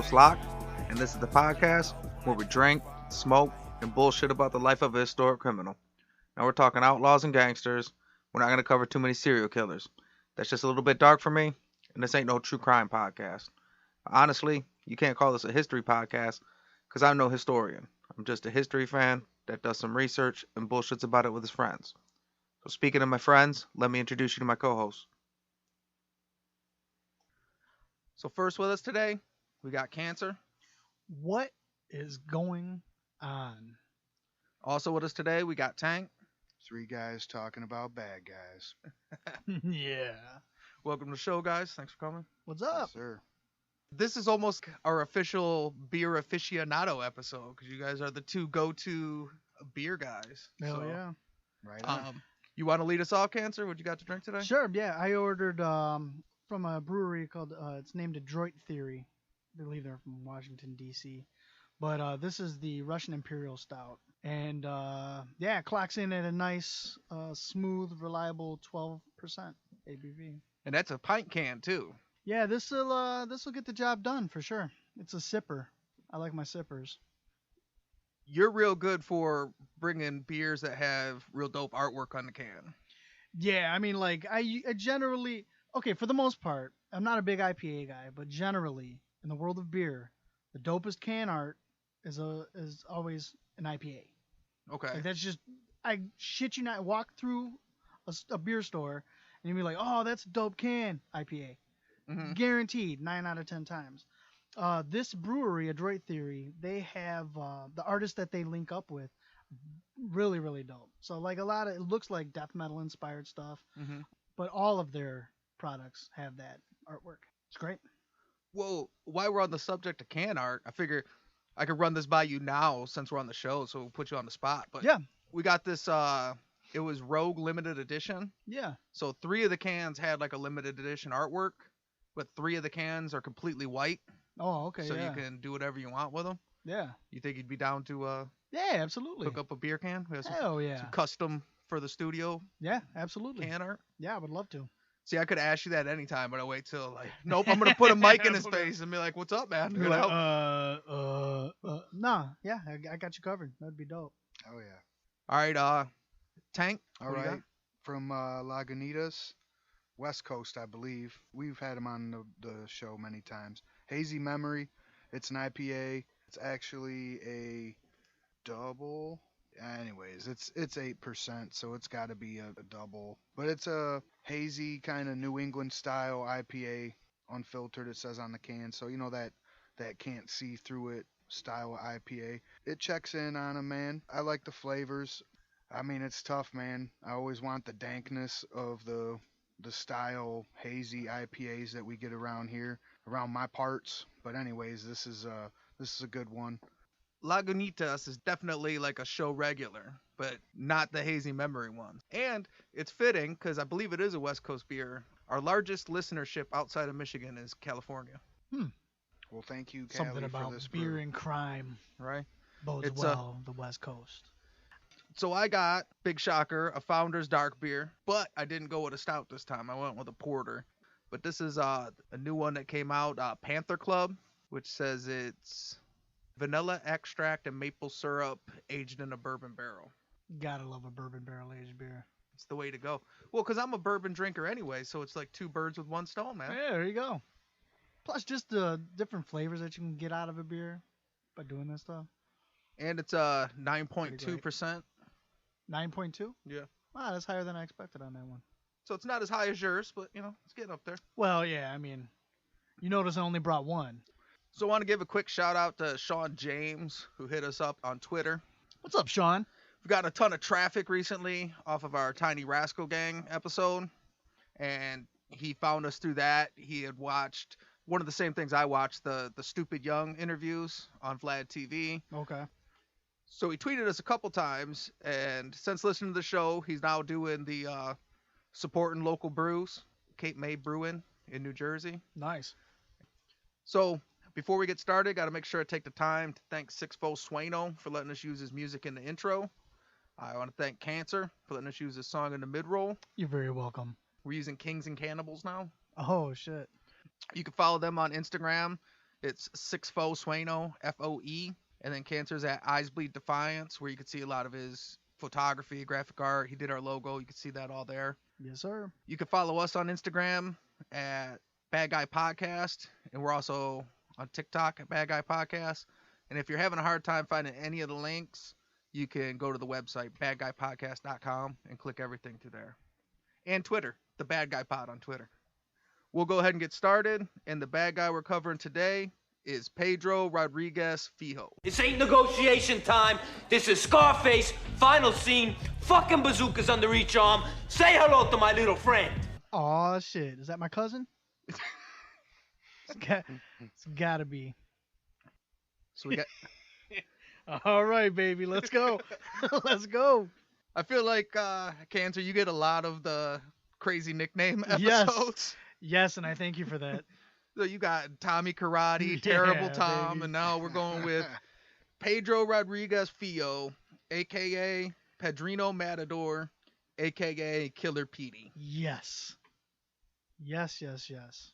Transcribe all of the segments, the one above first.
host Locke, and this is the podcast where we drink, smoke, and bullshit about the life of a historic criminal. Now we're talking outlaws and gangsters. We're not going to cover too many serial killers. That's just a little bit dark for me, and this ain't no true crime podcast. Honestly, you can't call this a history podcast because I'm no historian. I'm just a history fan that does some research and bullshits about it with his friends. So speaking of my friends, let me introduce you to my co-host. So first with us today, we got Cancer. What is going on? Also with us today, we got Tank. Three guys talking about bad guys. Yeah. Welcome to the show, guys. Thanks for coming. What's up? Yes, sir. This is almost our official beer aficionado episode because you guys are the two go-to beer guys. Hell So, yeah. Right on. You want to lead us off, Cancer? What you got to drink today? Sure, yeah. I ordered from a brewery called, it's named Adroit Theory. I believe they're from Washington, D.C. But this is the Russian Imperial Stout. And, yeah, it clocks in at a nice, smooth, reliable 12% ABV. And that's a pint can, too. Yeah, this'll get the job done for sure. It's a sipper. I like my sippers. You're real good for bringing beers that have real dope artwork on the can. Yeah, I mean, like, I generally, okay, for the most part, I'm not a big IPA guy, but generally, in the world of beer, the dopest can art is always an IPA. Okay. Like, that's just, I shit you not, walk through a beer store, and you'll be like, oh, that's a dope can, IPA. Mm-hmm. Guaranteed, 9 out of 10 times. This brewery, Adroit Theory, they have the artists that they link up with, really, really dope. So, like, it looks like death metal inspired stuff, Mm-hmm. but all of their products have that artwork. It's great. Well, while we're on the subject of can art, I figure I could run this by you now since we're on the show, so we'll put you on the spot. But Yeah. we got this, it was Rogue limited edition. Yeah. So 3 of the cans had like a limited edition artwork, but 3 of the cans are completely white. Oh, okay. So yeah. you can do whatever you want with them. Yeah. You think you'd be down to Yeah, absolutely. hook up a beer can? We have some, Hell yeah. some custom for the studio Yeah, absolutely. can art. Yeah, I would love to. See, I could ask you that anytime, but I wait till like, nope, I'm gonna put a mic in his face and be like, "What's up, man?" You're You like, know? nah, yeah, I got you covered. That'd be dope. Oh, yeah. All right, Tank. All what do you right. got? From Lagunitas, West Coast, I believe. We've had him on the show many times. Hazy Memory. It's an IPA. It's actually a double. Anyways, it's 8%, so it's got to be a double. But it's a hazy kind of New England style IPA, unfiltered. It says on the can, so you know that can't see through it style of IPA. It checks in on a man. I like the flavors. I mean, it's tough, man. I always want the dankness of the style hazy IPAs that we get around here, around my parts. But anyways, this is a good one. Lagunitas is definitely like a show regular, but not the hazy memory one. And it's fitting because I believe it is a West Coast beer. Our largest listenership outside of Michigan is California. Well, thank you, Callie, Something about for this beer brew. and crime Right. bodes It's, well the West Coast. So I got, big shocker, a Founder's Dark Beer, but I didn't go with a stout this time. I went with a porter. But this is a new one that came out, Panther Club, which says it's vanilla extract and maple syrup aged in a bourbon barrel. Gotta love a bourbon barrel aged beer. It's the way to go. Well, because I'm a bourbon drinker anyway, so it's like 2 birds with 1 stone, man. Yeah, there you go. Plus, just the different flavors that you can get out of a beer by doing this stuff. And it's 9.2%. 9.2? Yeah. Wow, that's higher than I expected on that one. So it's not as high as yours, but, you know, it's getting up there. Well, yeah, I mean, you notice I only brought one. So I want to give a quick shout out to Sean James, who hit us up on Twitter. What's up, Sean? We've gotten a ton of traffic recently off of our Tiny Rascal Gang episode, and he found us through that. He had watched one of the same things I watched, the Stupid Young interviews on Vlad TV. Okay. So he tweeted us a couple times, and since listening to the show, he's now doing the supporting local brews, Cape May Brewing in New Jersey. Nice. So before we get started, got to make sure I take the time to thank Sixfo Sueno for letting us use his music in the intro. I want to thank Cancer for letting us use his song in the mid-roll. You're very welcome. We're using Kings and Cannibals now. Oh, shit. You can follow them on Instagram It's Six Foe Sueno, Foe. And then Cancer's at Eyes Bleed Defiance, where you can see a lot of his photography, graphic art. He did our logo. You can see that all there. Yes, sir. You can follow us on Instagram at Bad Guy Podcast, and we're also on TikTok at Bad Guy Podcast. And if you're having a hard time finding any of the links, you can go to the website badguypodcast.com and click everything through there. And Twitter, the Bad Guy Pod on Twitter. We'll go ahead and get started. And the bad guy we're covering today is Pedro Rodriguez Filho. This ain't negotiation time. This is Scarface. Final scene. Fucking bazookas under each arm. Say hello to my little friend. Aw, shit. Is that my cousin? It's gotta be. So we got. All right, baby. Let's go. Let's go. I feel like Cancer, you get a lot of the crazy nickname Yes. episodes. Yes, and I thank you for that. So you got Tommy Karate, Yeah, Terrible Tom, baby. and now we're going with Pedro Rodriguez Filho, a.k.a. Pedrino Matador, a.k.a. Killer Petey. Yes. Yes, yes, yes.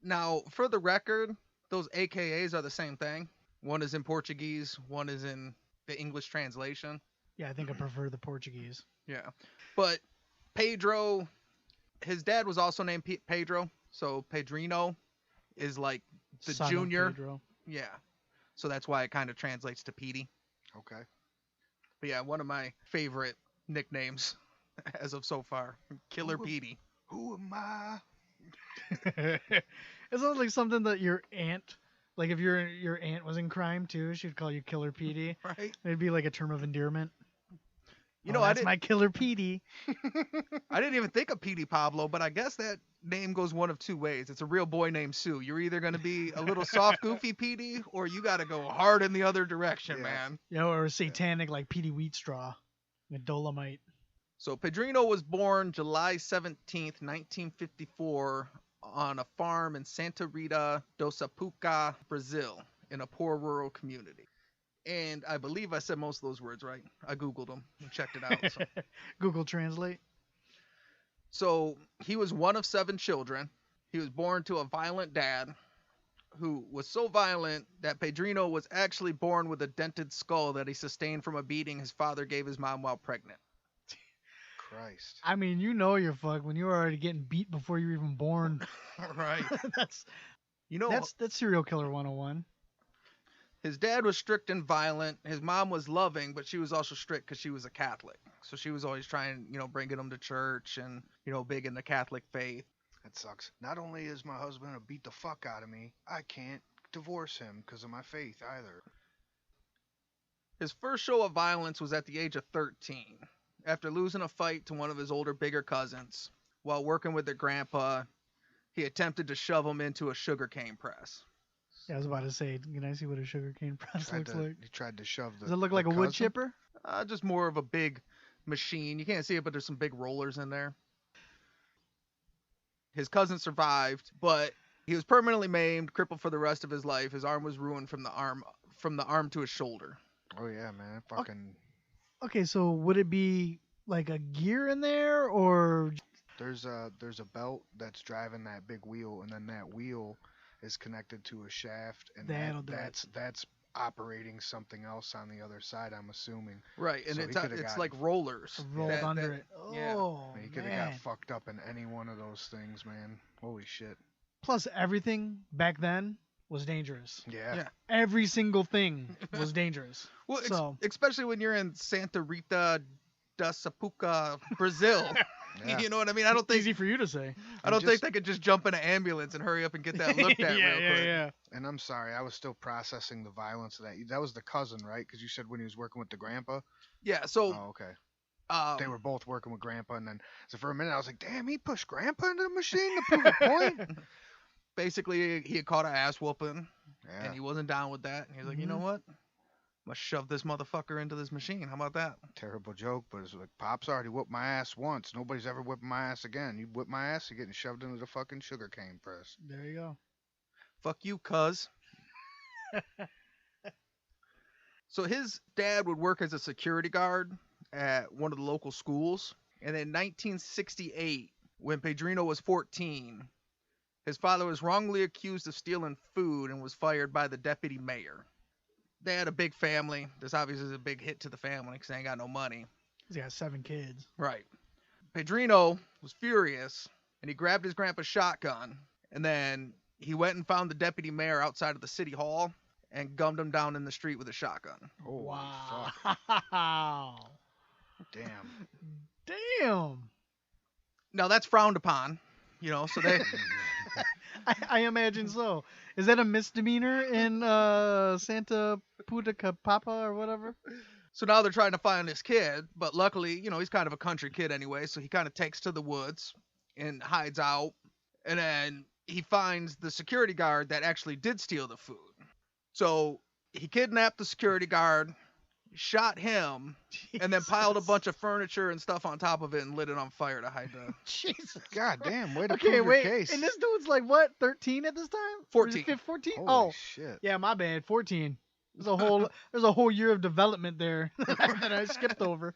Now, for the record, those AKAs are the same thing. One is in Portuguese, one is in the English translation. Yeah, I think I prefer the Portuguese. Yeah. But Pedro, his dad was also named Pedro, so Pedrino is like the Son of junior. Pedro. Yeah. So that's why it kind of translates to Petey. Okay. But yeah, one of my favorite nicknames as of so far. Killer Ooh. Petey. Who am I? It sounds like something that your aunt, like if your aunt was in crime too, she'd call you Killer Petey. Right? It'd be like a term of endearment. You know, that's my Killer Petey. I didn't even think of Petey Pablo, but I guess that name goes one of two ways. It's a real boy named Sue. You're either going to be a little soft, goofy Petey, or you got to go hard in the other direction, Yeah. man. You know, or satanic like Petey Wheatstraw, with Dolomite. So Pedrino was born July 17th, 1954, on a farm in Santa Rita do Sapuca, Brazil, in a poor rural community. And I believe I said most of those words right. I Googled them and checked it out. So. Google Translate. So he was one of 7 children. He was born to a violent dad who was so violent that Pedrino was actually born with a dented skull that he sustained from a beating his father gave his mom while pregnant. Christ. I mean, you know you're fucked when you're already getting beat before you're even born. Right. that's You know, that's serial killer 101. his dad was strict and violent. His mom was loving, but she was also strict because she was a Catholic. So she was always trying, bringing him to church and, big in the Catholic faith. That sucks. Not only is my husband gonna beat the fuck out of me, I can't divorce him because of my faith either. His first show of violence was at the age of 13, after losing a fight to one of his older, bigger cousins. While working with their grandpa, he attempted to shove him into a sugarcane press. Yeah, I was about to say, can I see what a sugarcane press looks like? He tried to shove the. Does it look the like a wood cousin? chipper? Just more of a big machine. You can't see it, but there's some big rollers in there. His cousin survived, but he was permanently maimed, crippled for the rest of his life. His arm was ruined from the arm to his shoulder. Oh yeah, man. Fucking. Okay, so would it be like a gear in there, or There's a belt that's driving that big wheel, and then that wheel is connected to a shaft, and That'll do it. that's operating something else on the other side. I'm assuming. Right, and So he it's coulda gotten like rollers. rolled under that- it? yeah. Oh, He could have man. got fucked up in any one of those things, man. Holy shit. Plus, everything back then was dangerous. Yeah. Yeah. Every single thing was dangerous. Well, So- especially when you're in Santa Rita da Sapuca, Brazil. Yeah. You know what I mean? I don't think Easy for you to say. I don't think they could just jump in an ambulance and hurry up and get that looked at real quick. yeah. And I'm sorry, I was still processing the violence of that. That was the cousin, right? Because you said when he was working with the grandpa. Yeah, so Oh, okay. They were both working with grandpa, and then so for a minute I was like, damn, he pushed grandpa into the machine to prove a point. basically he had caught an ass whooping Yeah. and he wasn't down with that. And he was like, you know what? I'm gonna shove this motherfucker into this machine. How about that? Terrible joke, but it's like Pop's already whipped my ass once. Nobody's ever whipping my ass again. You whip my ass, you're getting shoved into the fucking sugarcane press. There you go. Fuck you, cuz. So his dad would work as a security guard at one of the local schools. And in 1968, when Pedrino was 14, His father was wrongly accused of stealing food and was fired by the deputy mayor. They had a big family. This obviously is a big hit to the family because they ain't got no money. He's got 7 kids. Right. Pedrino was furious, and he grabbed his grandpa's shotgun, and then he went and found the deputy mayor outside of the city hall and gummed him down in the street with a shotgun. Holy Wow. fuck. Damn. Damn. Now, that's frowned upon, so they... I imagine so. Is that a misdemeanor in Santa Puta Papa or whatever? So now they're trying to find this kid, but luckily, he's kind of a country kid anyway, so he kind of takes to the woods and hides out, and then he finds the security guard that actually did steal the food. So he kidnapped the security guard, shot him, and then piled a bunch of furniture and stuff on top of it and lit it on fire to hide the... Jesus. God damn, way to Okay, prove wait. your case. And this dude's like, what, 13 at this time? 14. 14? Holy Oh, shit. yeah, my bad. 14. There's a whole year of development there that I skipped over.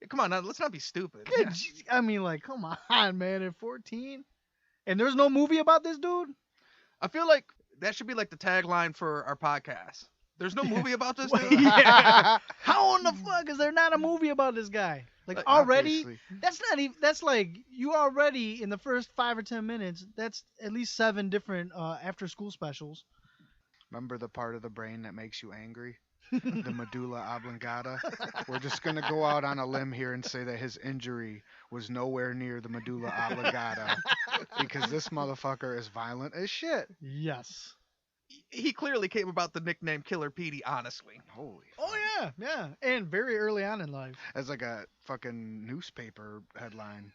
Come on, now, let's not be stupid. Good. I mean, like, come on, man. At 14? And there's no movie about this dude? I feel like that should be like the tagline for our podcast. There's no movie about this dude? Yeah. How in the fuck is there not a movie about this guy? Like already? Obviously. That's not even. That's like you already in the first 5 or 10 minutes. That's at least 7 different after-school specials. Remember the part of the brain that makes you angry? The medulla oblongata? We're just going to go out on a limb here and say that his injury was nowhere near the medulla oblongata because this motherfucker is violent as shit. Yes. He clearly came about the nickname Killer Petey, honestly. Holy Oh yeah. And very early on in life. As like a fucking newspaper headline.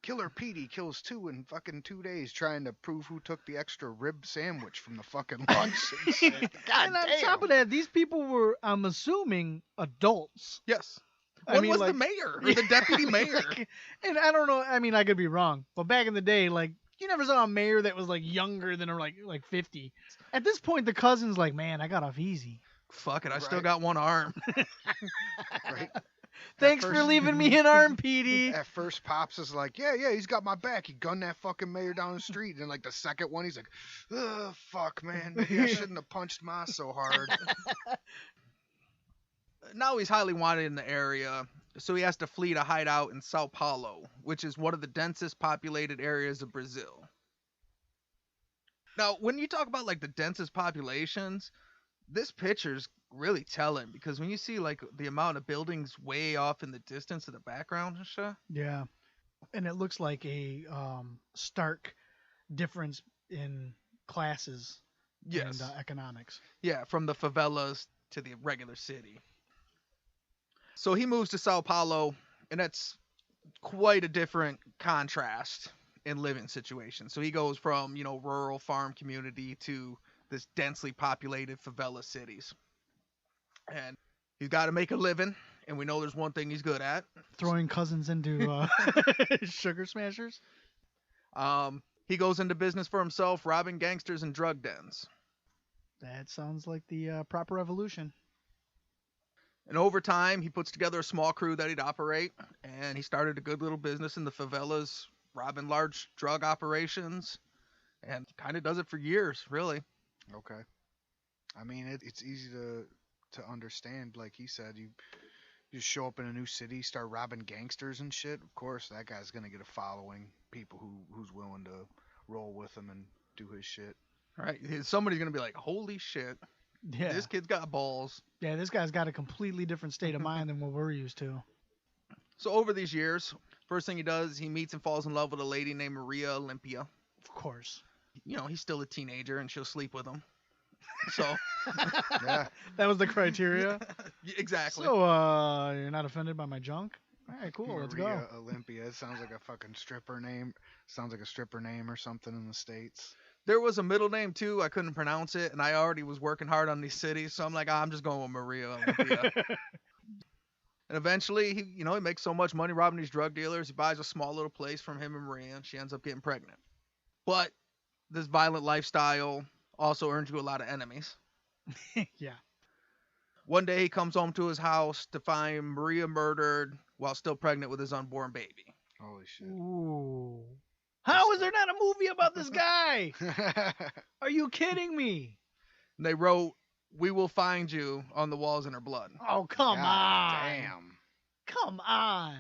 Killer Petey kills 2 in fucking 2 days trying to prove who took the extra rib sandwich from the fucking lunch. And shit. God And on damn. top of that, these people were, I'm assuming, adults. Yes. I One mean, was like- the mayor, or the deputy mayor. And I don't know. I mean, I could be wrong, but back in the day, like you never saw a mayor that was like younger than or like 50. At this point, the cousin's like, man, I got off easy. Fuck it, I still Right. got one arm. Right? Thanks At for first- leaving me an arm, Petey. At first, Pops is like, yeah, he's got my back. He gunned that fucking mayor down the street. And then, like, the second one, he's like, ugh, fuck, man. Maybe I shouldn't have punched Ma so hard. Now he's highly wanted in the area, so he has to flee to hide out in Sao Paulo, which is one of the densest populated areas of Brazil. Now, when you talk about like the densest populations, this picture's really telling because when you see like the amount of buildings way off in the distance in the background and shit. Yeah, and it looks like a stark difference in classes Yes. and economics. Yeah, from the favelas to the regular city. So he moves to Sao Paulo, and that's quite a different contrast in living situation. So he goes from, rural farm community to this densely populated favela cities. And he's got to make a living, and we know there's one thing he's good at. Throwing cousins into sugar smashers. He goes into business for himself, robbing gangsters and drug dens. That sounds like the proper evolution. And over time, he puts together a small crew that he'd operate, and he started a good little business in the favelas, robbing large drug operations, and kind of does it for years, really. Okay. I mean, it's easy to understand. Like he said, you just show up in a new city, start robbing gangsters and shit. Of course, that guy's going to get a following, people who's willing to roll with him and do his shit. All right, somebody's going to be like, holy shit, Yeah. this kid's got balls. Yeah, this guy's got a completely different state of mind than what we're used to. So over these years, first thing he does, he meets and falls in love with a lady named Maria Olympia. Of course. He's still a teenager, and she'll sleep with him. So, Yeah. That was the criteria. exactly. So, you're not offended by my junk? All right, cool. Let's go. Maria Olympia. It sounds like a fucking stripper name. Sounds like a stripper name or something in the States. There was a middle name, too. I couldn't pronounce it, and I already was working hard on these cities, so I'm like, I'm just going with Maria Olympia. And eventually, he makes so much money robbing these drug dealers, he buys a small little place from him and Maria, and she ends up getting pregnant. But this violent lifestyle also earns you a lot of enemies. Yeah. One day, he comes home to his house to find Maria murdered while still pregnant with his unborn baby. Holy shit. Ooh. How is there not a movie about this guy? Are you kidding me? They wrote, "We will find you" on the walls in her blood. Oh, come on. Damn. Come on.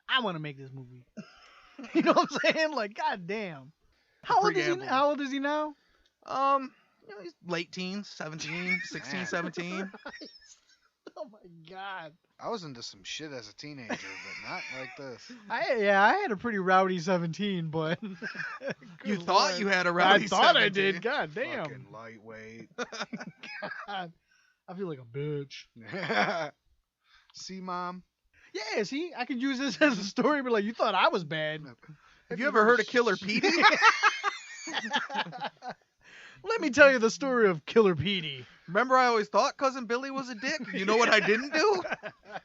I want to make this movie. You know what I'm saying? Like, goddamn. How old is he now? He's late teens, 17, 16, Man. 17. Oh my god. I was into some shit as a teenager, but not like this. I had a pretty rowdy 17, but You Good thought Lord. you had a rowdy I thought 17. I did. God damn. Fucking lightweight. God. I feel like a bitch. See, Mom? Yeah, see, I could use this as a story, but like, you thought I was bad. Have you ever heard of Killer Petey? Let me tell you the story of Killer Petey. Remember I always thought Cousin Billy was a dick? You know what I didn't do?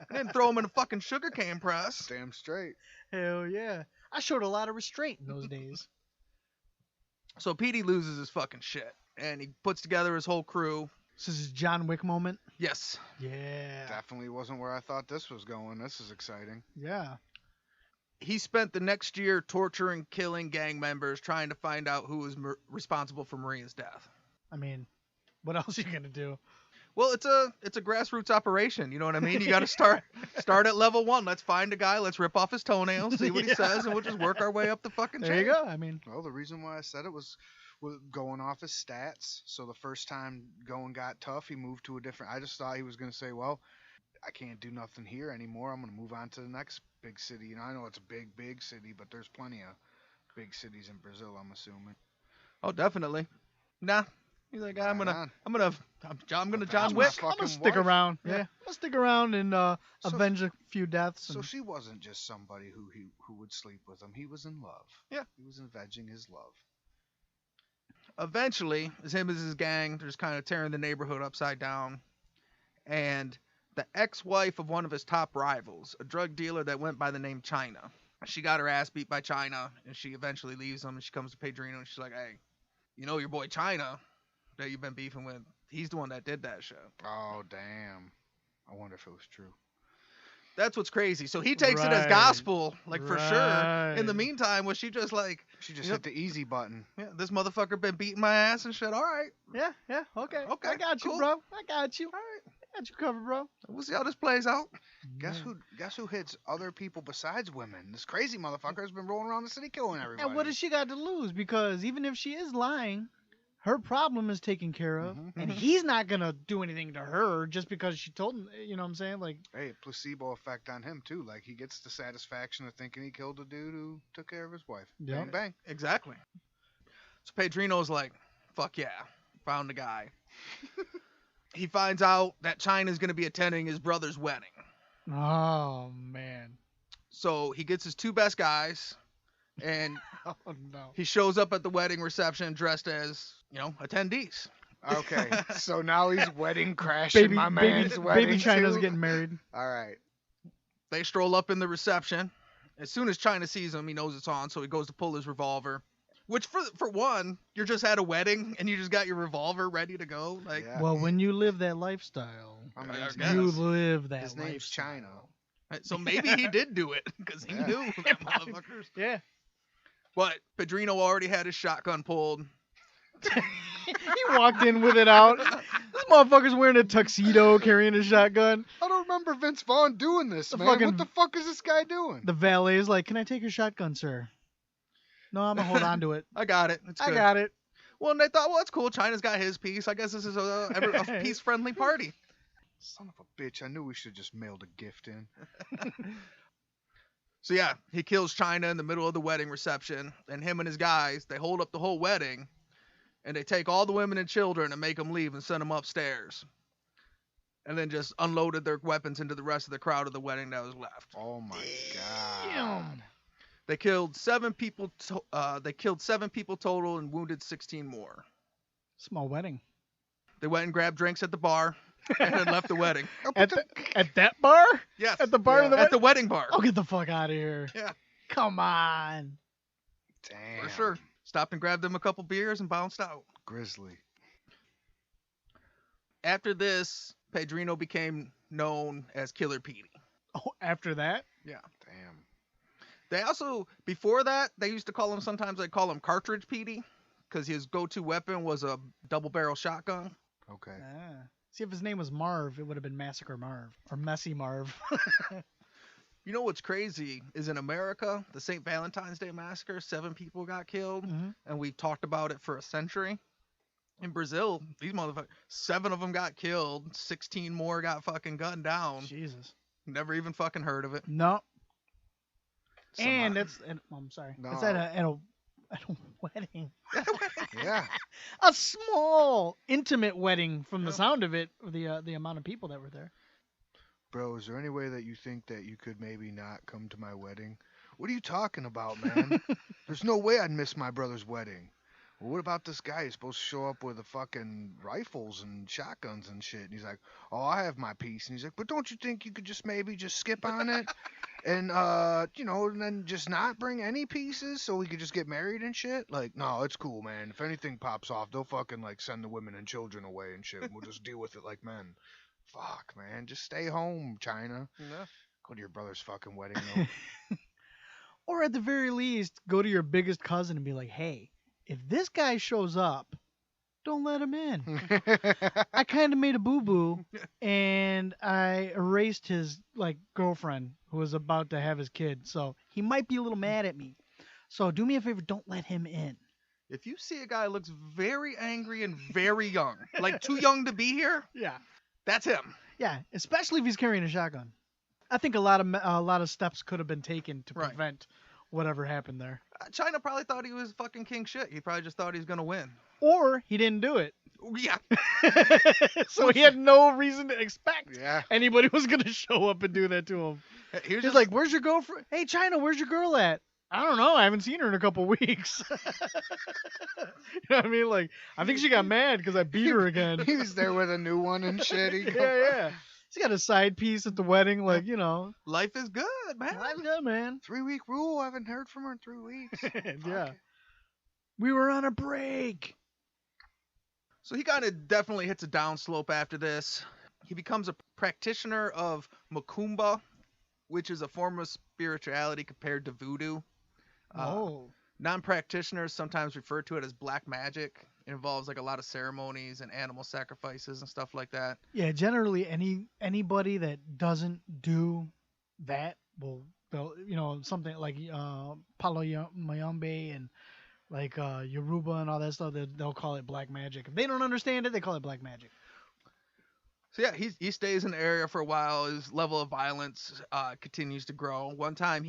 I didn't throw him in a fucking sugarcane press. Damn straight. Hell yeah. I showed a lot of restraint in those days. So Petey loses his fucking shit, and he puts together his whole crew. This is his John Wick moment. Yes. Yeah. Definitely wasn't where I thought this was going. This is exciting. Yeah. He spent the next year torturing, killing gang members, trying to find out who was responsible for Maria's death. I mean, what else are you gonna do? Well, it's a grassroots operation. You know what I mean? You got to start at level 1. Let's find a guy. Let's rip off his toenails, see what he says, and we'll just work our way up the fucking chain. There you go. I mean, Well, the reason why I said it was going off his stats. So the first time going got tough, he moved to a different. I just thought he was going to say, well, I can't do nothing here anymore. I'm going to move on to the next big city. You know, I know it's a big city, but there's plenty of big cities in Brazil, I'm assuming. Oh, definitely. Nah. He's like, I'm gonna John That's Wick. my fucking I'm gonna stick wife. around. Yeah. Yeah. I'm gonna stick around and avenge a few deaths. So and- she wasn't just somebody who would sleep with him. He was in love. Yeah. He was avenging his love. Eventually, as him and his gang, they're just kind of tearing the neighborhood upside down. And the ex-wife of one of his top rivals, a drug dealer that went by the name China, she got her ass beat by China, and she eventually leaves him, and she comes to Pedro, and she's like, hey, you know your boy China that you've been beefing with, he's the one that did that shit. Oh, damn. I wonder if it was true. That's what's crazy. So he takes it as Right. gospel, like for sure. In the Right. meantime, was she just like, She just Yep. hit the easy button. yeah, this motherfucker been beating my ass and shit. All right, Yeah. Okay. Okay, I got you, cool. bro. I got you. all right. I got you covered, bro. We'll see how this plays out. Guess who hits other people besides women? This crazy motherfucker has been rolling around the city killing everybody. And what does she got to lose? Because even if she is lying, her problem is taken care of, Mhm. and he's not gonna do anything to her just because she told him. You know what I'm saying? Like, Hey, placebo effect on him too. Like he gets the satisfaction of thinking he killed a dude who took care of his wife. Yeah. Bang bang. Exactly. So Pedrino's like, fuck yeah, found the guy. He finds out that China's going to be attending his brother's wedding. oh man, So he gets his 2 best guys, and oh no. he shows up at the wedding reception dressed as, attendees. Okay, so now he's wedding crashing my man's wedding. baby China's too? getting married. All right. They stroll up in the reception. As soon as China sees him, he knows it's on, so he goes to pull his revolver. Which, for one, you're just at a wedding, and you just got your revolver ready to go. Like, Yeah. Well, when you live that lifestyle, I mean, I his, guess. you name's, live that his name's lifestyle. China. so maybe he did do it, because he Yeah. knew that motherfuckers. Yeah. But Pedrino already had his shotgun pulled. He walked in with it out. This motherfucker's wearing a tuxedo, carrying a shotgun. I don't remember Vince Vaughn doing this, The man. fucking- What the fuck is this guy doing? The valet is like, "Can I take your shotgun, sir?" No, I'm gonna hold on to it. I got it. It's I good. got it. Well, and they thought, well, it's cool. China's got his piece. I guess this is a peace-friendly party. Son of a bitch. I knew we should just mailed a gift in. So yeah, he kills China in the middle of the wedding reception, and him and his guys, they hold up the whole wedding, and they take all the women and children and make them leave and send them upstairs. And then just unloaded their weapons into the rest of the crowd of the wedding that was left. Oh my god. Damn. They killed 7 people. They killed 7 people total and wounded 16 more. Small wedding. They went and grabbed drinks at the bar and then left the wedding. At that bar? Yes, At the bar Yeah. of the at the wedding bar. Oh, get the fuck out of here. Yeah. Come on. Damn. For sure. Stopped and grabbed them a couple beers and bounced out. Grizzly. After this, Pedrino became known as Killer Petey. Oh, after that? Damn. They also, before that, they used to call him, sometimes they call him Cartridge Petey, because his go-to weapon was a double-barrel shotgun. Okay. Ah. See, if his name was Marv, it would have been Massacre Marv or Messy Marv. You know what's crazy is in America, the St. Valentine's Day Massacre, 7 people got killed, and we've talked about it for a century. In Brazil, these motherfuckers, 7 of them got killed, 16 more got fucking gunned down. Jesus. Never even fucking heard of it. No. And I'm sorry. No. It's at a wedding. Yeah. A small, intimate wedding from the sound of it, the amount of people that were there. Bro, is there any way that you think that you could maybe not come to my wedding? What are you talking about, man? There's no way I'd miss my brother's wedding. Well, what about this guy? He's supposed to show up with the fucking rifles and shotguns and shit. And he's like, oh, I have my piece. And he's like, but don't you think you could just maybe just skip on it? And, and then just not bring any pieces so we could just get married and shit? Like, no, it's cool, man. If anything pops off, they'll fucking, like, send the women and children away and shit. And we'll just deal with it like men. Fuck, man. Just stay home, China. Yeah. Go to your brother's fucking wedding, though. Or at the very least, go to your biggest cousin and be like, hey, if this guy shows up, don't let him in. I kind of made a boo-boo, and I erased his girlfriend who was about to have his kid, so he might be a little mad at me. So do me a favor, don't let him in. If you see a guy who looks very angry and very young, like too young to be here, Yeah. that's him. Yeah, especially if he's carrying a shotgun. I think a lot of steps could have been taken to Right. prevent whatever happened there. China probably thought he was fucking king shit. He probably just thought he was going to win. Or he didn't do it. Yeah. So he had no reason to expect Yeah. anybody was going to show up and do that to him. Here's He's like, where's your girlfriend? Hey, China, where's your girl at? I don't know. I haven't seen her in a couple weeks. You know what I mean? Like, I think she got mad because I beat her again. He was there with a new one and shit. Yeah. She got a side piece at the wedding, life is good, man. Life's good, man. 3-week rule. I haven't heard from her in 3 weeks. Yeah. We were on a break. So he kind of definitely hits a downslope after this. He becomes a practitioner of Macumba, which is a form of spirituality compared to voodoo. Non-practitioners sometimes refer to it as black magic. It involves a lot of ceremonies and animal sacrifices and stuff like that. Yeah, generally anybody that doesn't do that they'll something like Palo Mayombe and Yoruba and all that stuff, they'll call it black magic. If they don't understand it, they call it black magic. So yeah, he stays in the area for a while. His level of violence continues to grow. One time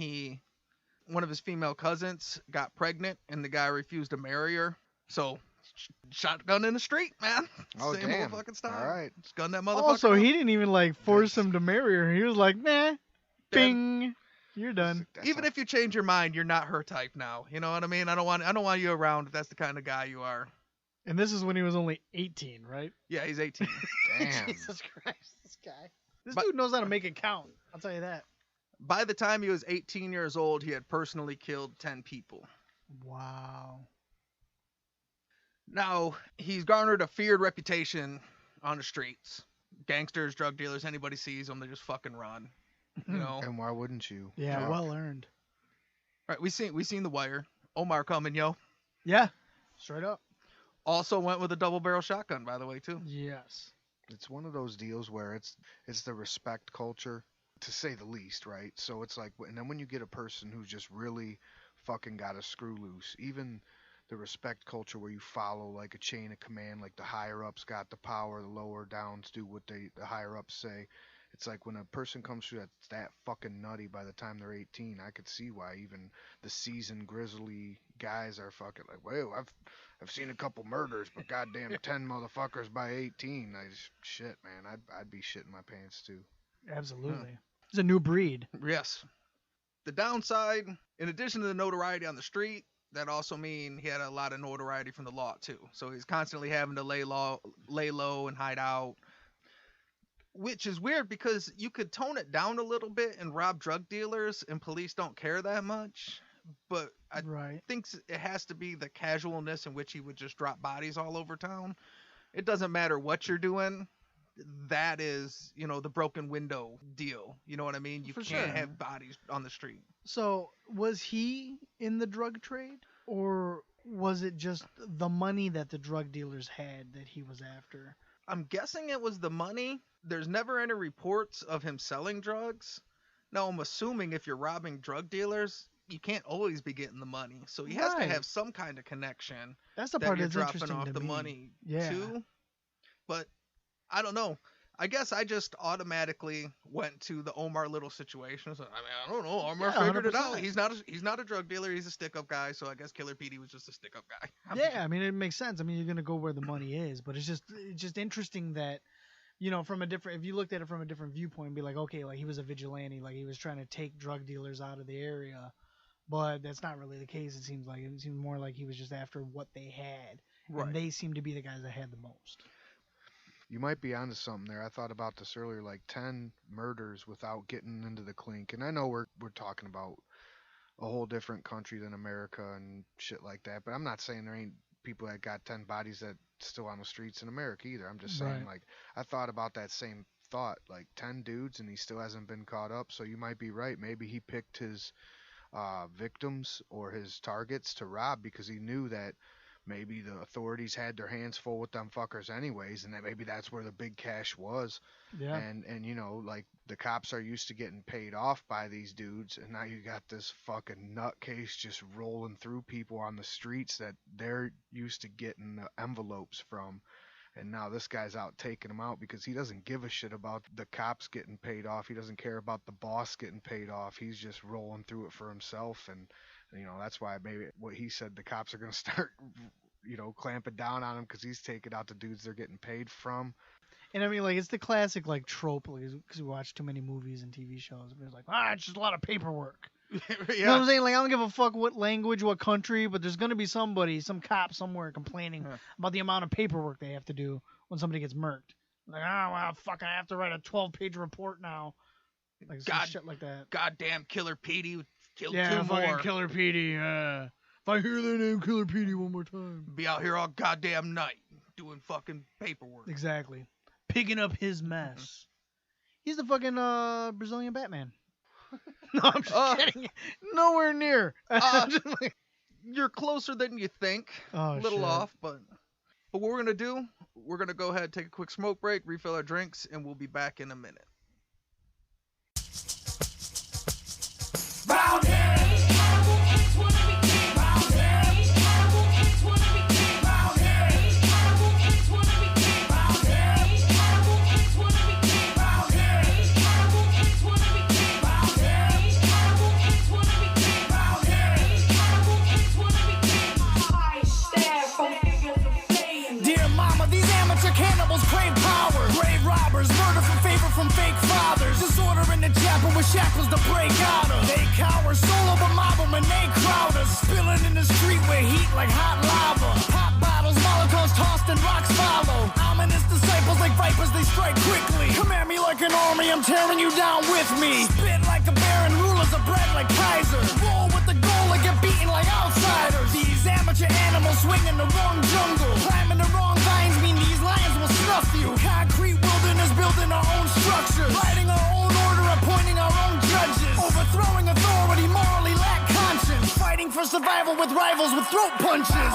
one of his female cousins got pregnant and the guy refused to marry her. So shotgun in the street, man. Oh, Same damn. old fucking style. All right. Just gun that motherfucker. Also, up. he didn't even force him to marry her. He was like, nah, bing, you're done. Even if you change your mind, you're not her type now. You know what I mean? I don't want you around if that's the kind of guy you are. And this is when he was only 18, right? Yeah, he's 18. Damn. Jesus Christ, this guy. This dude knows how to make it count. I'll tell you that. By the time he was 18 years old, he had personally killed 10 people. Wow. Now, he's garnered a feared reputation on the streets. Gangsters, drug dealers, anybody sees him, they just fucking run. You know? And why wouldn't you? Yeah, Fuck. well earned. Right, we seen The Wire. Omar coming, yo. Yeah, straight up. Also went with a double barrel shotgun, by the way, too. Yes. It's one of those deals where it's the respect culture, to say the least, right? So it's like, and then when you get a person who's just really fucking got a screw loose, even the respect culture where you follow a chain of command, like the higher ups got the power, the lower downs do what the higher ups say. It's like when a person comes through that's that fucking nutty by the time they're 18, I could see why even the seasoned grizzly guys are fucking like, well, I've seen a couple murders, but goddamn 10 motherfuckers by 18. Shit, man, I'd be shitting my pants too. Absolutely. It's a new breed. Yes. The downside, in addition to the notoriety on the street, that also mean he had a lot of notoriety from the law too. So he's constantly having to lay low and hide out. Which is weird because you could tone it down a little bit and rob drug dealers and police don't care that much. But I think it has to be the casualness in which he would just drop bodies all over town. It doesn't matter what you're doing. that is, the broken window deal. You know what I mean? You For can't sure. have bodies on the street. So was he in the drug trade, or was it just the money that the drug dealers had that he was after? I'm guessing it was the money. There's never any reports of him selling drugs. Now, I'm assuming if you're robbing drug dealers, you can't always be getting the money. So he has to Right. have some kind of connection That's the that part you're that's dropping interesting off to the me. money Yeah. to. But I don't know. I guess I just automatically went to the Omar Little situation. So, I don't know. Omar Yeah, figured it out. 100%. He's not a drug dealer. He's a stick-up guy. So I guess Killer Petey was just a stick-up guy. Yeah, I mean, it makes sense. I mean, you're gonna go where the money is, but it's just interesting that, from a different, if you looked at it from a different viewpoint, and be like, okay, like he was a vigilante, like he was trying to take drug dealers out of the area, but that's not really the case. It seems more like he was just after what they had, Right. and they seem to be the guys that had the most. You might be onto something there. I thought about this earlier, like 10 murders without getting into the clink. And I know we're talking about a whole different country than America and shit like that, but I'm not saying there ain't people that got 10 bodies that still on the streets in America either. I'm just saying, Right. like, I thought about that same thought, like 10 dudes and he still hasn't been caught up. So you might be right. Maybe he picked his victims or his targets to rob because he knew that maybe the authorities had their hands full with them fuckers anyways, and that maybe that's where the big cash was. Yeah. And like the cops are used to getting paid off by these dudes, and now you got this fucking nutcase just rolling through people on the streets that they're used to getting the envelopes from. And now this guy's out taking them out because he doesn't give a shit about the cops getting paid off. He doesn't care about the boss getting paid off. He's just rolling through it for himself. And, that's why maybe what he said, the cops are going to start, clamping down on him because he's taking out the dudes they're getting paid from. And I mean, like, it's the classic, like, trope, because we watch too many movies and TV shows. It's like, it's just a lot of paperwork. Yeah. You know what I'm saying? Like, I don't give a fuck what language, what country, but there's going to be some cop somewhere complaining about the amount of paperwork they have to do when somebody gets murked. Like, fuck, I have to write a 12-page report now. Like, some shit like that. Goddamn Killer Petey killed Yeah, two fucking more. Killer Petey. If I hear their name, Killer Petey, one more time. Be out here all goddamn night doing fucking paperwork. Exactly. Picking up his mess. He's the fucking Brazilian Batman. No, I'm just kidding. Nowhere near. You're closer than you think. Oh, a little shit. off, but what we're going to do, we're going to go ahead, take a quick smoke break, refill our drinks, and we'll be back in a minute. Round here, it's what we keep. Round here, it's what we keep. Round here, it's what we keep. Round here, it's what we keep. Round here, it's what we keep. Round here, it's what we keep. Round here, it's what we keep. I stare from figures of fame. Dear mama, these amateur cannibals crave power. Grave robbers, murder from favor from fake fathers. Disorder in the chapel with shackles to break out of. They cower, solo but mob 'em and they crowd us. Spilling in the street with heat like hot lava. Pop bottles, molotovs tossed and rocks follow. Ominous disciples like vipers, they strike quickly. Come at me like an army, I'm tearing you down with me. Spit like a baron, rulers of bread like Kaiser. Roll with the goal and get beaten like outsiders. These amateur animals swing in the wrong jungle. Climbing the wrong vines mean these lions will snuff you. Concrete wilderness building our own structures. Writing our own order, appointing our own judges. Overthrowing authority, morally lack conscience. Fighting for survival with rivals with throat punches.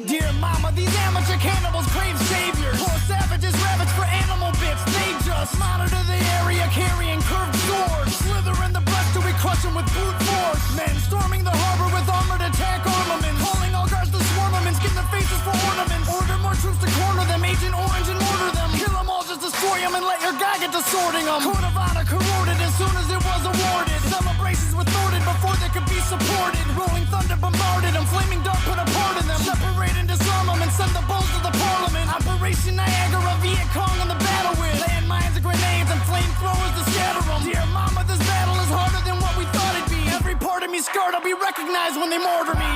Dear mama, these amateur cannibals crave saviors. Poor savages ravage for animal bits. They just monitor the area carrying curved swords. Slither in the brush till we crush them with brute force. Men storming the harbor with armored attack armaments. Calling all guards to swarm them and skin their faces for ornaments. Order more troops to corner them, Agent Orange and order them. Kill them all, just destroy them and let your guy get to sorting them. Code of honor corroded as soon as it was awarded. Celebrations were thwarted before they could be supported. Rolling thunder bombarded them, flaming dart put a part in them. Separate and disarm them and send the bulls to the parliament. Operation Niagara, Viet Cong on the battle with landmines and grenades and flamethrowers to scatter them. Dear mama, this battle is harder than what we thought it'd be. Every part of me scarred, I'll be recognized when they mortar me.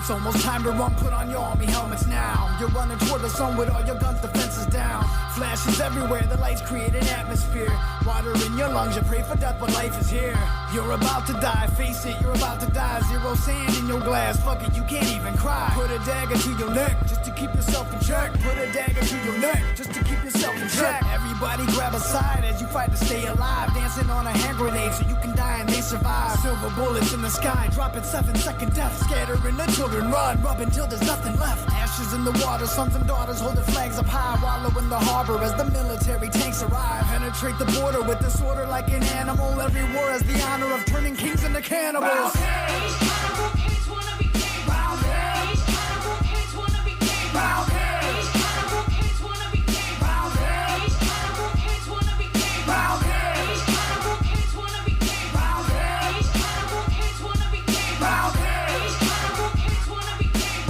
It's almost time to run, put on your army helmets now. You're running toward the sun with all your guns, defenses down. Flashes everywhere, the lights create an atmosphere. Water in your lungs, you pray for death, but life is here. You're about to die, face it, you're about to die. Zero sand in your glass, fuck it, you can't even cry. Put a dagger to your neck, just to keep yourself in check. Put a dagger to your neck, just to keep yourself in check. Everybody grab a side as you fight to stay alive. Dancing on a hand grenade so you can die and they survive. Silver bullets in the sky, dropping 7-second death. Scattering the children, run, rub until there's nothing left. Ashes in the water, sons and daughters holding flags up high. Wallow in the harbor as the military tanks arrive. Penetrate the border with disorder like an animal. Every war has the honor of turning kings into cannibals. Cannibal kids wanna be king. Cannibal kids wanna be king. Cannibal kids wanna be king. Cannibal kids wanna be king. Cannibal kids wanna be king. Cannibal kids wanna be king. Cannibal kids wanna be king.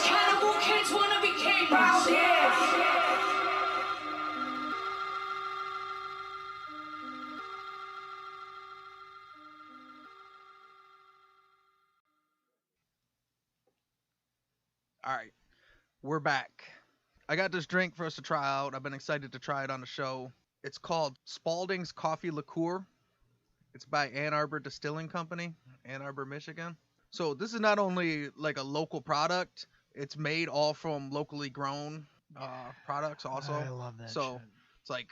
Cannibal kids wanna be king. All right, we're back. I got this drink for us to try out. I've been excited to try it on the show. It's called Spalding's Coffee Liqueur. It's by Ann Arbor Distilling Company, Ann Arbor, Michigan. So this is not only like a local product, it's made all from locally grown products also. I love that So shit. it's like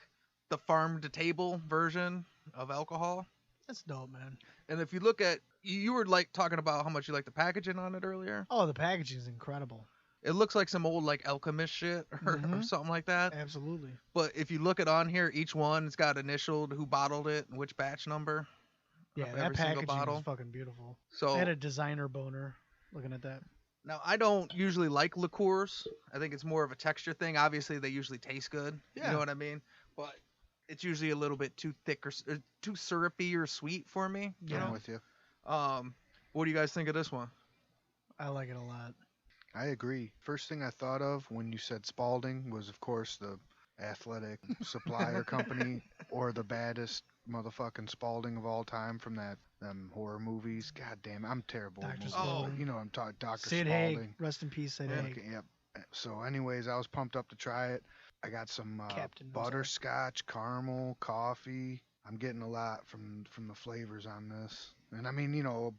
the farm to table version of alcohol. That's dope, man. And if you look at, you were like talking about how much you like the packaging on it earlier. Oh, the packaging is incredible. It looks like some old like alchemist shit or Mhm. something like that. Absolutely. But if you look at on here, each one's got initialed who bottled it and which batch number. Yeah, of that every single packaging bottle. is fucking beautiful. So I had a designer boner looking at that. now I don't usually like liqueurs. I think it's more of a texture thing. Obviously, they usually taste good. Yeah. You know what I mean? But it's usually a little bit too thick or too syrupy or sweet for me. You I'm know? with you. What do you guys think of this one? I like it a lot. I agree. First thing I thought of when you said Spalding was, of course, the athletic supplier company or the baddest motherfucking Spalding of all time from them horror movies. God damn, I'm terrible. Dr. with movies, Spalding. but you know I'm talking Dr. Sid Spalding. Haig. Rest in peace, Sid Haig. Okay, yep. So, anyways, I was pumped up to try it. I got some Captain, I'm sorry. butterscotch, caramel, coffee. I'm getting a lot from the flavors on this. And I mean, you know,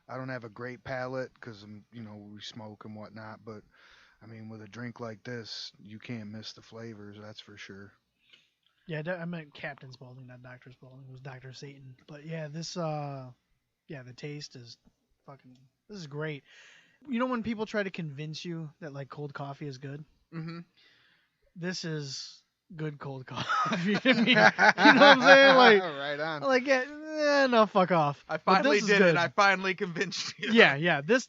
I don't have a great palate because we smoke and whatnot. But I mean, with a drink like this, you can't miss the flavors. That's for sure. Yeah, I meant Captain Spaulding, not Dr. Spaulding. It was Dr. Satan. But yeah, this, yeah, the taste is fucking, this is great. You know when people try to convince you that, like, cold coffee is good? Mm-hmm. This is good cold coffee to me. You know what I'm saying? Like, right on. like, yeah, no, fuck off. I But finally this is did good. it. I finally convinced you. Yeah. This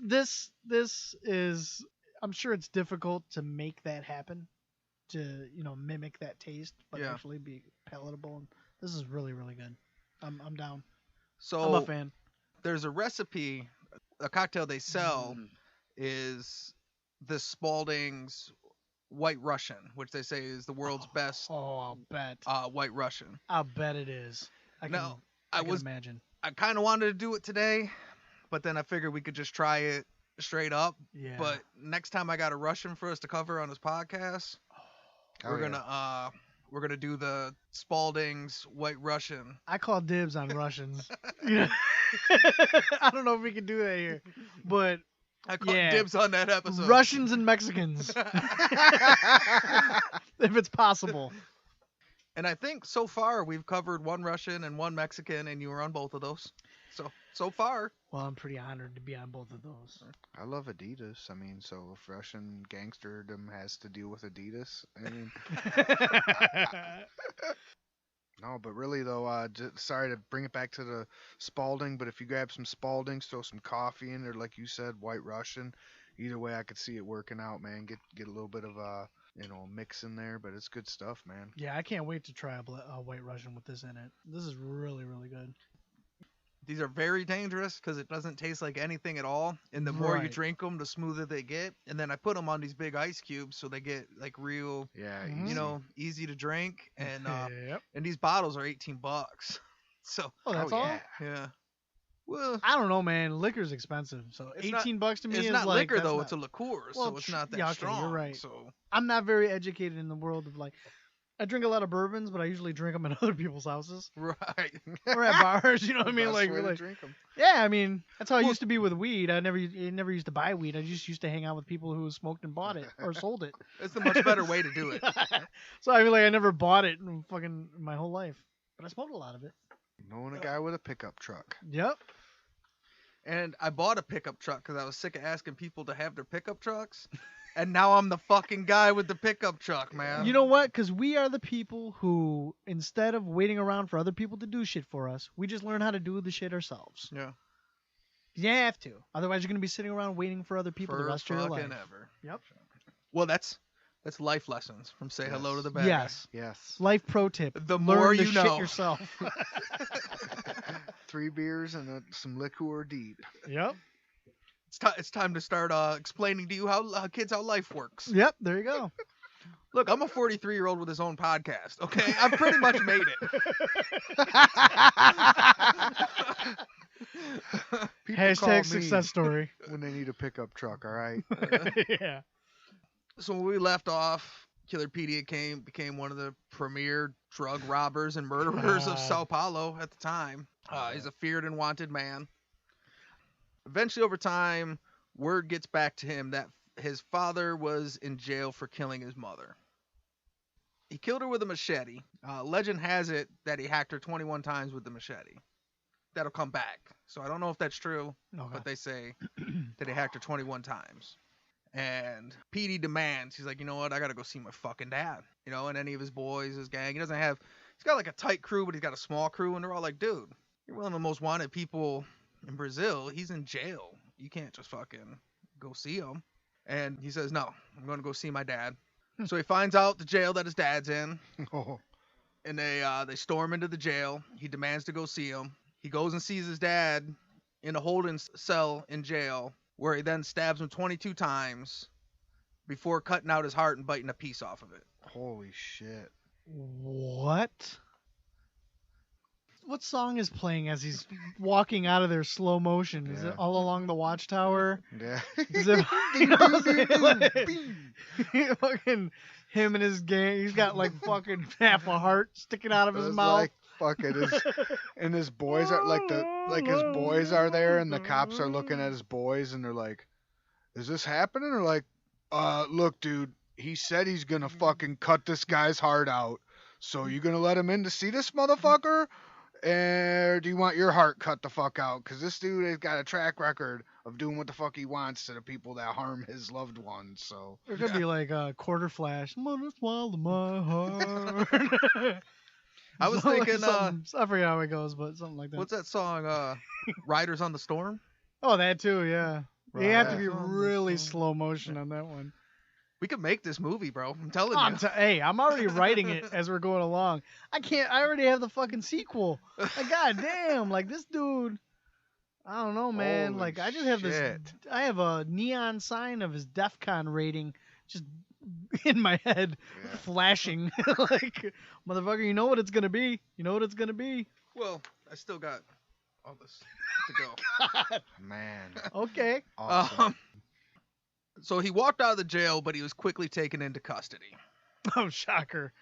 is, I'm sure it's difficult to make that happen, to, mimic that taste, but Yeah. actually be palatable. And this is really, really good. I'm down. So I'm a fan. there's a recipe, a cocktail they sell is this Spalding's White Russian, which they say is the world's best Oh, I'll bet. White Russian. I'll bet it is. I Now, can imagine. I kind of wanted to do it today, but then I figured we could just try it straight up. Yeah. But next time I got a Russian for us to cover on this podcast, Oh, yeah. we're gonna do the Spalding's White Russian. I call dibs on Russians. I don't know if we can do that here, but I call Yeah. dibs on that episode. Russians and Mexicans, if it's possible. And I think so far we've covered one Russian and one Mexican, and you were on both of those. So far. Well, I'm pretty honored to be on both of those. I love Adidas. I mean, so if Russian gangsterdom has to deal with Adidas, I mean, no, but really though, sorry to bring it back to the Spalding, but if you grab some Spaldings, throw some coffee in there, like you said, White Russian. Either way, I could see it working out, man. Get a little bit of a mix in there, but it's good stuff, man. Yeah, I can't wait to try a White Russian with this in it. This is really, really good. These are very dangerous because it doesn't taste like anything at all. And the more you Right. drink them, the smoother they get. And then I put them on these big ice cubes so they get like real, Yeah, Mhm. easy. easy to drink. And Yep. and these bottles are $18. So Oh, that's Oh, all? yeah. yeah. Well, I don't know, man. Liquor's expensive, so It's not- $18 to me it's is not like liquor that's though; not- it's a liqueur, Well, so it's not that yeah, okay, strong. you're right. So I'm not very educated in the world of like. I drink a lot of bourbons, but I usually drink them at other people's houses right. or at bars. You know what I mean? Best Like, way we're to like, drink 'em. yeah, I mean that's how I Well- used to be with weed. I never used to buy weed. I just used to hang out with people who smoked and bought it or sold it. It's the much better way to do it. So I mean, like I never bought it in fucking my whole life, but I smoked a lot of it. Knowing a guy with a pickup truck. Yep. And I bought a pickup truck because I was sick of asking people to have their pickup trucks. And now I'm the fucking guy with the pickup truck, man. You know what? Because we are the people who, instead of waiting around for other people to do shit for us, we just learn how to do the shit ourselves. Yeah. You have to. Otherwise, you're going to be sitting around waiting for other people the rest of your life. fucking ever. Yep. Well, that's life lessons from Say Hello to the Bad Yes. Yes. Life pro tip. The Learn more to you shit know. yourself. 3 beers and some liqueur deep. Yep. It's time to start explaining to you how kids how life works. Yep. There you go. Look, I'm a 43-year-old with his own podcast. Okay, I've pretty much made it. People call me Hashtag success story. when they need a pickup truck, all right? Yeah. So when we left off, Killer Petey became one of the premier drug robbers and murderers of God. Sao Paulo at the time. He's a feared and wanted man. Eventually, over time, word gets back to him that his father was in jail for killing his mother. He killed her with a machete. Legend has it that he hacked her 21 times with the machete. That'll come back. So I don't know if that's true, Okay. but they say that he hacked her 21 times. And Petey demands, he's like, you know what, I gotta go see my fucking dad. You know, and any of his boys, his gang. He's got like a tight crew, but he's got a small crew, and they're all like, dude, you're one of the most wanted people in Brazil. He's in jail. You can't just fucking go see him. And he says, no, I'm gonna go see my dad. So he finds out the jail that his dad's in, Oh, and they storm into the jail. He demands to go see him. He goes and sees his dad in a holding cell in jail, where he then stabs him 22 times before cutting out his heart and biting a piece off of it. holy shit. What? What song is playing as he's walking out of there slow motion? Is Yeah. it All Along the Watchtower? Yeah. Is it, you know what I'm saying? Like, fucking him and his gang. He's got like fucking half a heart sticking out of his It's mouth. like fucking and his boys are like his boys are there and the cops are looking at his boys and they're like, is this happening? Or like, look, dude, he said he's gonna fucking cut this guy's heart out. So you gonna let him in to see this motherfucker? Or do you want your heart cut the fuck out? Because this dude has got a track record of doing what the fuck he wants to the people that harm his loved ones. So There could be like a quarter flash. I'm gonna swallow my heart. I was Something like thinking, something- I forget how it goes, but something like that. what's that song? Riders on the Storm? Oh, that too, yeah. You have to be Right. really slow motion on that one. We could make this movie, bro. I'm telling I'm you. hey, I'm already writing it as we're going along. I already have the fucking sequel. Like, god damn, like this dude. I don't know, man. Holy like I just have shit. this. I have a neon sign of his Defcon rating just in my head, Yeah. flashing. Like, motherfucker, you know what it's gonna be. You know what it's gonna be. Well, I still got all this to go. man, Okay. awesome. So he walked out of the jail, but he was quickly taken into custody. Oh, shocker.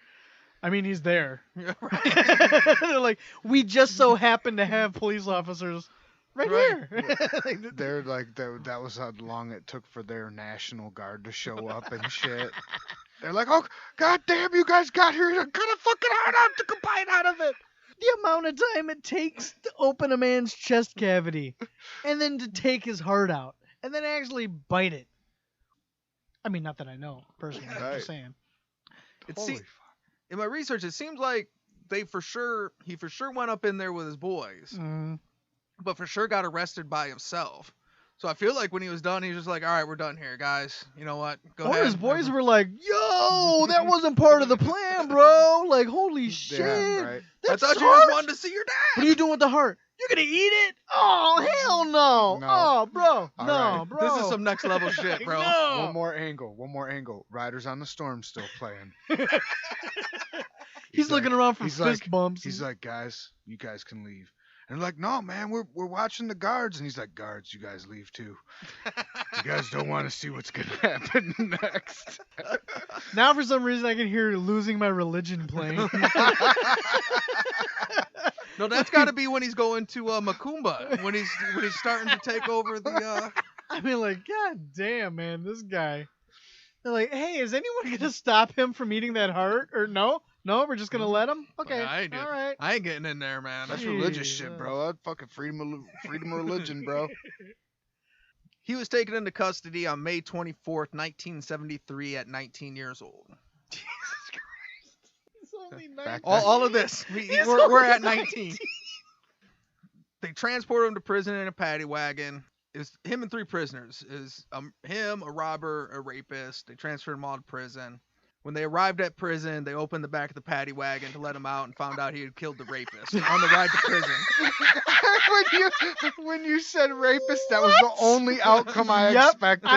I mean, he's there. Yeah, right. They're like, we just so happen to have police officers right Right. here. They're like that was how long it took for their National Guard to show up and shit. They're like, oh god damn, you guys got here, you're gonna fucking hard out to combine out of it. The amount of time it takes to open a man's chest cavity and then to take his heart out and then actually bite it. I mean, not that I know personally. I'm Right. just saying. Holy Se- in my research, it seems like he for sure went up in there with his boys, but for sure got arrested by himself. So I feel like when he was done, he was just like, all right, we're done here, guys. You know what? Go Or ahead. his boys were like, yo, that wasn't part of the plan, bro. Like, holy shit. Yeah, right. I That's thought you heart? just wanted to see your dad. What are you doing with the heart? You're gonna eat it? Oh, hell no. No. Oh, bro. All no, right. bro. This is some next level shit, bro. No. One more angle. Riders on the Storm still playing. He's looking around for he's fist like- bumps. He's like, guys, you guys can leave. And like, no, man, we're watching the guards. And he's like, guards, you guys leave too. You guys don't want to see what's gonna happen next. Now for some reason I can hear Losing My Religion playing. No, that's got to be when he's going to Macumba, when he's starting to take over the. I mean, like, god damn, man, this guy. They're like, hey, is anyone gonna stop him from eating that heart? Or no, we're just gonna let him. Okay, I ain't all right. I ain't getting in there, man. That's religious shit, bro. That's fucking freedom of religion, bro. He was taken into custody on May 24th, 1973, at 19 years old. Jesus Christ, he's only 19. Back All of this, we're at 19. They transported him to prison in a paddy wagon. It was him and 3 prisoners. Is him, a robber, a rapist. They transferred them all to prison. When they arrived at prison, they opened the back of the paddy wagon to let him out and found out he had killed the rapist on the ride to prison. when you said rapist, that was the only outcome I expected.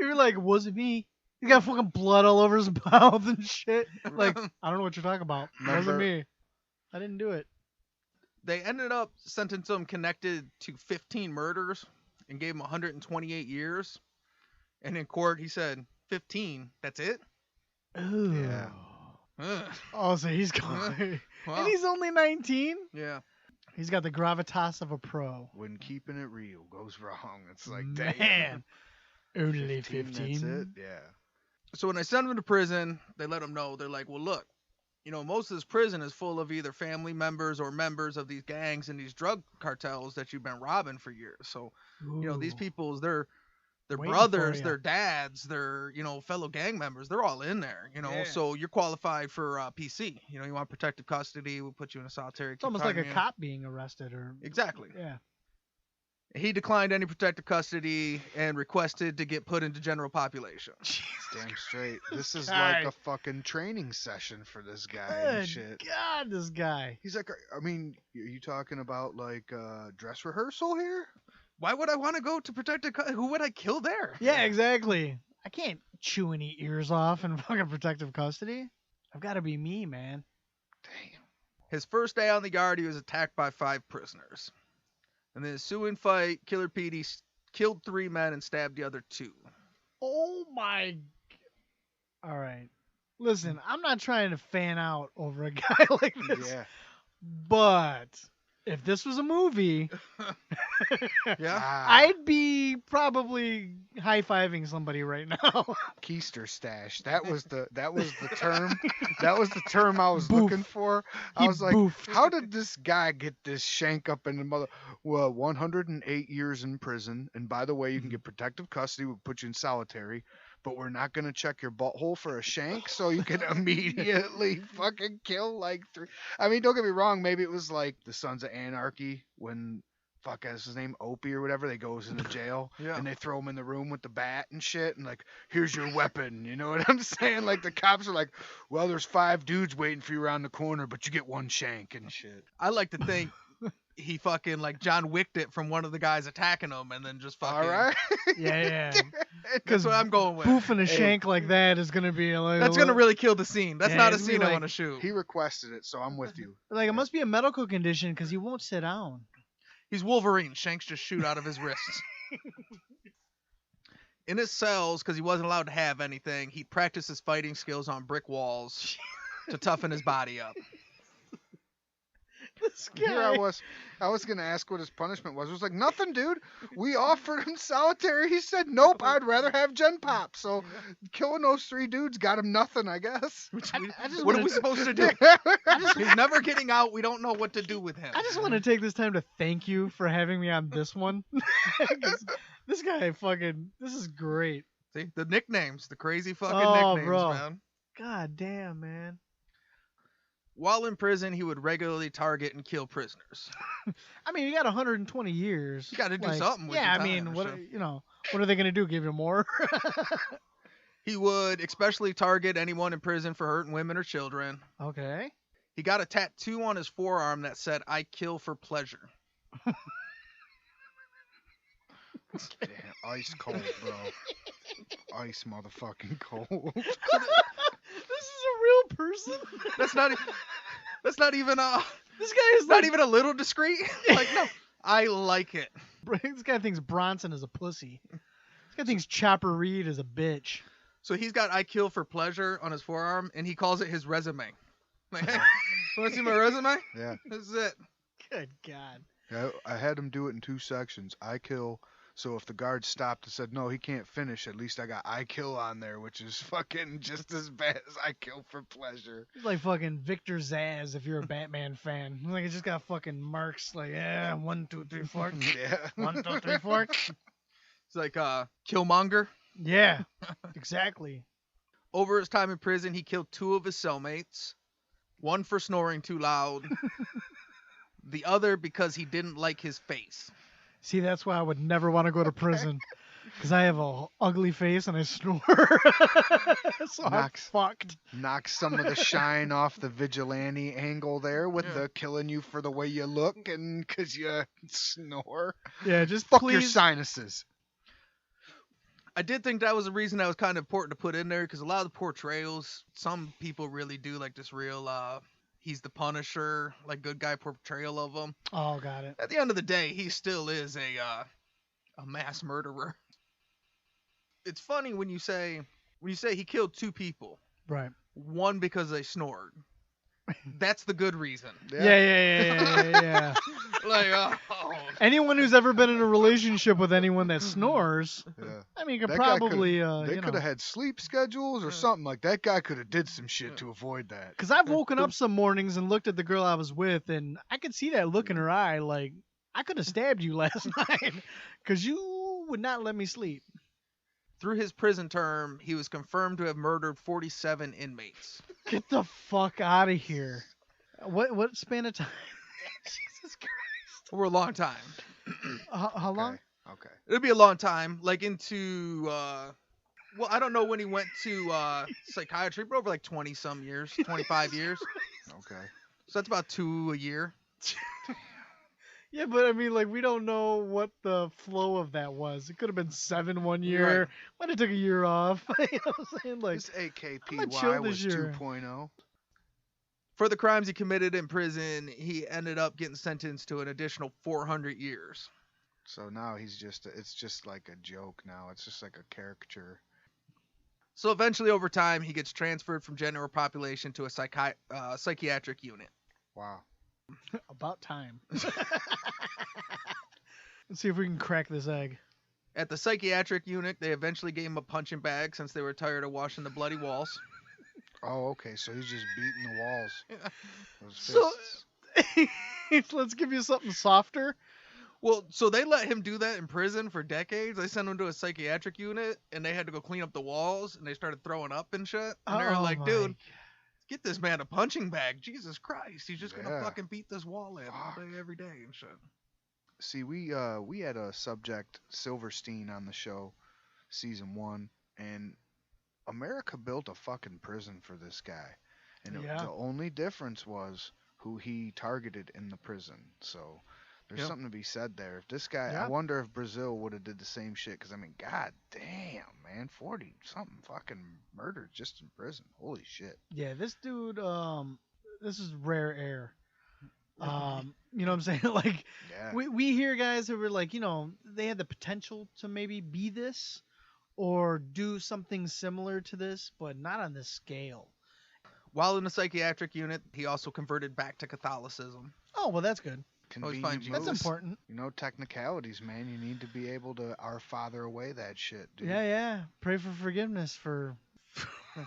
You were like, was it me? He got fucking blood all over his mouth and shit. Like, I don't know what you're talking about. It wasn't me. I didn't do it. They ended up sentencing him connected to 15 murders and gave him 128 years. And in court, he said, 15, that's it? Ooh. Yeah. Ugh. Oh, so he's going. Wow. And he's only 19? Yeah. He's got the gravitas of a pro. When keeping it real goes wrong, it's like, Man. damn. Only 15. That's it? Yeah. So when they sent him to prison, they let him know. They're like, well, look, most of this prison is full of either family members or members of these gangs and these drug cartels that you've been robbing for years. So, these Ooh. people's, they're Waiting brothers, for ya. their dads, their, fellow gang members. They're all in there, Yeah. So you're qualified for PC. You want protective custody. We'll put you in a solitary It's almost like a confinement. cop being arrested or Exactly. yeah. He declined any protective custody and requested to get put into general population. Damn straight. This is God. like a fucking training session for this guy and Good shit. God, this guy. He's like, I mean, are you talking about like dress rehearsal here? Why would I want to go to protective custody? Who would I kill there? Yeah, exactly. I can't chew any ears off in fucking protective custody. I've got to be me, man. Damn. His first day on the yard, he was attacked by 5 prisoners. In the ensuing fight, Killer Petey killed 3 men and stabbed the other 2. Oh my. All right. Listen, I'm not trying to fan out over a guy like this. Yeah. But if this was a movie, Yeah? I'd be probably high-fiving somebody right now. Keister stash. That was the term. That was the term I was Boof. looking for. I He was like, boofed. how did this guy get this shank up in the mother? Well, 108 years in prison, and by the way, you can get protective custody. We'll put you in solitary, but we're not gonna check your butthole for a shank, so you can immediately fucking kill like 3. I mean, don't get me wrong. Maybe it was like the Sons of Anarchy when. Fuck, is his name Opie or whatever? They goes into jail Yeah. and they throw him in the room with the bat and shit, and like, here's your weapon. You know what I'm saying? Like the cops are like, well, there's 5 dudes waiting for you around the corner, but you get 1 shank and shit. I like to think he fucking like John Wicked it from one of the guys attacking him and then just fucking. All right. Yeah. That's what I'm going with. Boofing a shank like that is gonna be like. That's going to really kill the scene. That's Yeah, not a it's gonna scene be I like- want to shoot. He requested it, so I'm with you. Like it must be a medical condition because he won't sit down. He's Wolverine. Shanks just shoot out of his wrists. In his cells, because he wasn't allowed to have anything, he practiced his fighting skills on brick walls to toughen his body up. This Here guy. I was gonna ask what his punishment was. It was like, nothing, dude. We offered him solitary. He said, nope, I'd rather have Gen Pop. So killing those 3 dudes got him nothing, I guess. I just What are wanna- we supposed to do? He's never getting out. We don't know what to do with him. I just want to take this time to thank you for having me on this one. 'Cause this guy fucking. This is great. See, the nicknames, the crazy fucking Oh, nicknames, bro. man. God damn, man. While in prison, he would regularly target and kill prisoners. I mean, you got 120 years. You gotta do something with yeah, your I mean, time, what so. what are they gonna do? Give you more? He would especially target anyone in prison for hurting women or children. Okay. He got a tattoo on his forearm that said, "I kill for pleasure." Damn, ice cold, bro. Ice motherfucking cold. This is a real person. That's not. That's not even This guy is Not like, even a little discreet. Like, no, I like it. this guy thinks Bronson is a pussy. This guy thinks Chopper Reed is a bitch. So he's got "I kill for pleasure" on his forearm, and he calls it his resume. Like, hey, want to see my resume? Yeah. This is it. Good God. Yeah, I had him do it in 2 sections. I kill. So if the guard stopped and said, no, he can't finish, at least I got I kill on there, which is fucking just as bad as I kill for pleasure. He's like fucking Victor Zsasz if you're a Batman fan. Like, it just got fucking marks. Like, yeah, 1, 2, 3, 4. Yeah. 1, 2, 3, 4. It's like Killmonger. Yeah, exactly. Over his time in prison, he killed 2 of his cellmates. One for snoring too loud. The other because he didn't like his face. See, that's why I would never want to go to prison. Because I have a ugly face and I snore. So I'm Knocks. fucked. Knock some of the shine off the vigilante angle there with Yeah. the killing you for the way you look and because you snore. Yeah, just Fuck your please. sinuses. I did think that was a reason that was kind of important to put in there because a lot of the portrayals, some people really do like this real, he's the Punisher, like good guy portrayal of him. Oh, got it. At the end of the day, he still is a mass murderer. It's funny when you say he killed 2 people, Right. one because they snored. That's the good reason. Yeah. Like, Anyone who's ever been in a relationship with anyone that snores, Yeah. I mean, could That guy probably, They could have had sleep schedules or something like that. Guy could have did some shit to avoid that. Because I've woken up some mornings and looked at the girl I was with, and I could see that look in her eye. Like, I could have stabbed you last night because you would not let me sleep. through his prison term, he was confirmed to have murdered 47 inmates. Get the fuck out of here. What span of time? Jesus Christ. For a long time. How long? Okay. It'll be a long time, like into, well, I don't know when he went to psychiatry, but over like 20 some years, 25 years. Okay. So that's about 2 a year. Yeah, but I mean, like, we don't know what the flow of that was. It could have been 7 one year. Right. Might have took a year off. You know what I'm saying? Like, This I'm gonna chill AKPY this was year. 2.0. For the crimes he committed in prison, he ended up getting sentenced to an additional 400 years. So now he's it's just like a joke now. It's just like a caricature. So eventually, over time, he gets transferred from general population to a psychiatric unit. Wow. about time. Let's see if we can crack this egg. At the psychiatric unit, they eventually gave him a punching bag since they were tired of washing the bloody walls. Oh, okay. So he's just beating the walls. Those So, fists. let's give you something softer. Well, so they let him do that in prison for decades. They sent him to a psychiatric unit, and they had to go clean up the walls, and they started throwing up and shit. And they were Oh like, my dude, get this man a punching bag. Jesus Christ. He's just going to Yeah. fucking beat this wall in all Fuck. day, every day and shit. See, we had a subject, Silverstein, on the show, season 1, and America built a fucking prison for this guy. And Yeah. the only difference was who he targeted in the prison. So there's Yep. something to be said there. If this guy, Yeah. I wonder if Brazil would have did the same shit. Because, I mean, god damn, man, 40-something fucking murdered just in prison. Holy shit. Yeah, this dude, this is rare air. You know what I'm saying? Like, Yeah. we hear guys who were like, you know, they had the potential to maybe be this or do something similar to this, but not on this scale. While in the psychiatric unit, he also converted back to Catholicism. Oh, well, that's good. Always Convenient find Jesus. That's moves. important. You know, technicalities, man. You need to be able to Our Father away that shit, dude. Yeah. Pray for forgiveness for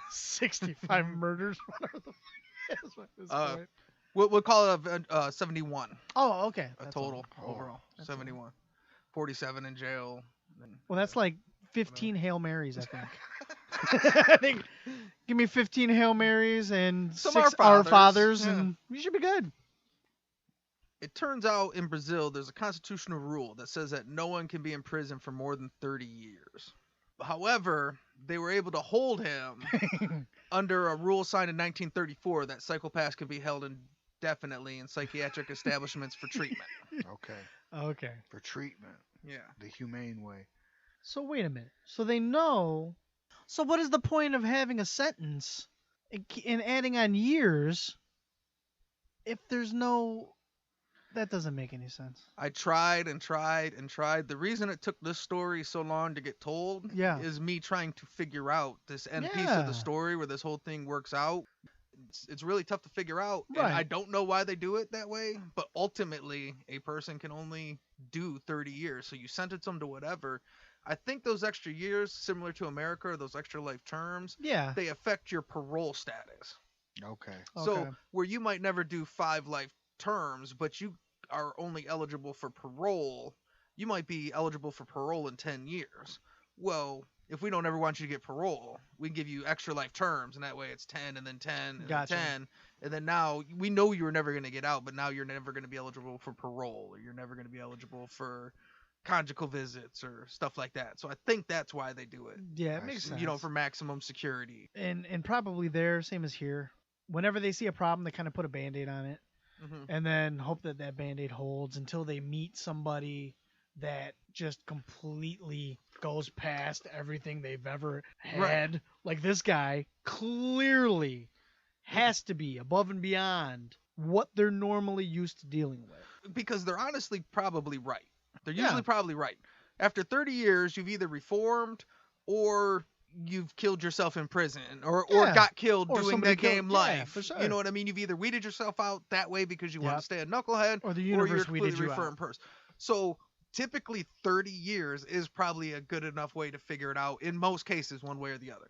65 murders. Whatever the fuck is this point. We'll call it a 71 Oh, okay. a That's total all. overall. That's 71. 47 in jail. Then, Well, that's like 15 Hail Marys, I think. I think, give me 15 Hail Marys and Some 6 Our Our Fathers, Fathers, yeah. and you should be good. It turns out in Brazil, there's a constitutional rule that says that no one can be in prison for more than 30 years. However, they were able to hold him under a rule signed in 1934 that psychopaths can be held indefinitely in psychiatric establishments for treatment. Okay. Okay. For treatment. Yeah. The humane way. So wait a minute. So they know. So what is the point of having a sentence and adding on years if there's no, that doesn't make any sense. I tried and tried and tried. The reason it took this story so long to get told Yeah. is me trying to figure out this end piece of Yeah. the story where this whole thing works out. It's really tough to figure out. And Right. I don't know why they do it that way, but ultimately a person can only do 30 years. So you sentence them to whatever. I think those extra years, similar to America, or those extra life terms, Yeah. they affect your parole status. Okay. So Okay. where you might never do 5 life terms, but you are only eligible for parole, you might be eligible for parole in 10 years. Well, if we don't ever want you to get parole, we give you extra life terms, and that way it's 10 and then 10 and Gotcha. then 10. And then now we know you were never going to get out, but now you're never going to be eligible for parole, or you're never going to be eligible for conjugal visits or stuff like that. So I think that's why they do it. Yeah, it I makes see. sense. You know, for maximum security. and probably there, same as here. Whenever they see a problem, they kind of put a Band-Aid on it, Mhm. and then hope that that Band-Aid holds until they meet somebody that just completely goes past everything they've ever had. Right. Like this guy clearly has to be above and beyond what they're normally used to dealing with. Because they're honestly probably right. They're Yeah. usually probably right. After 30 years, you've either reformed or you've killed yourself in prison or Yeah. got killed Or doing somebody that game killed- yeah, life. for sure. You know what I mean? You've either weeded yourself out that way because you want Yep. to stay a knucklehead, Or the or you're universe a weeded completely you reformed out. person. So typically 30 years is probably a good enough way to figure it out in most cases, one way or the other.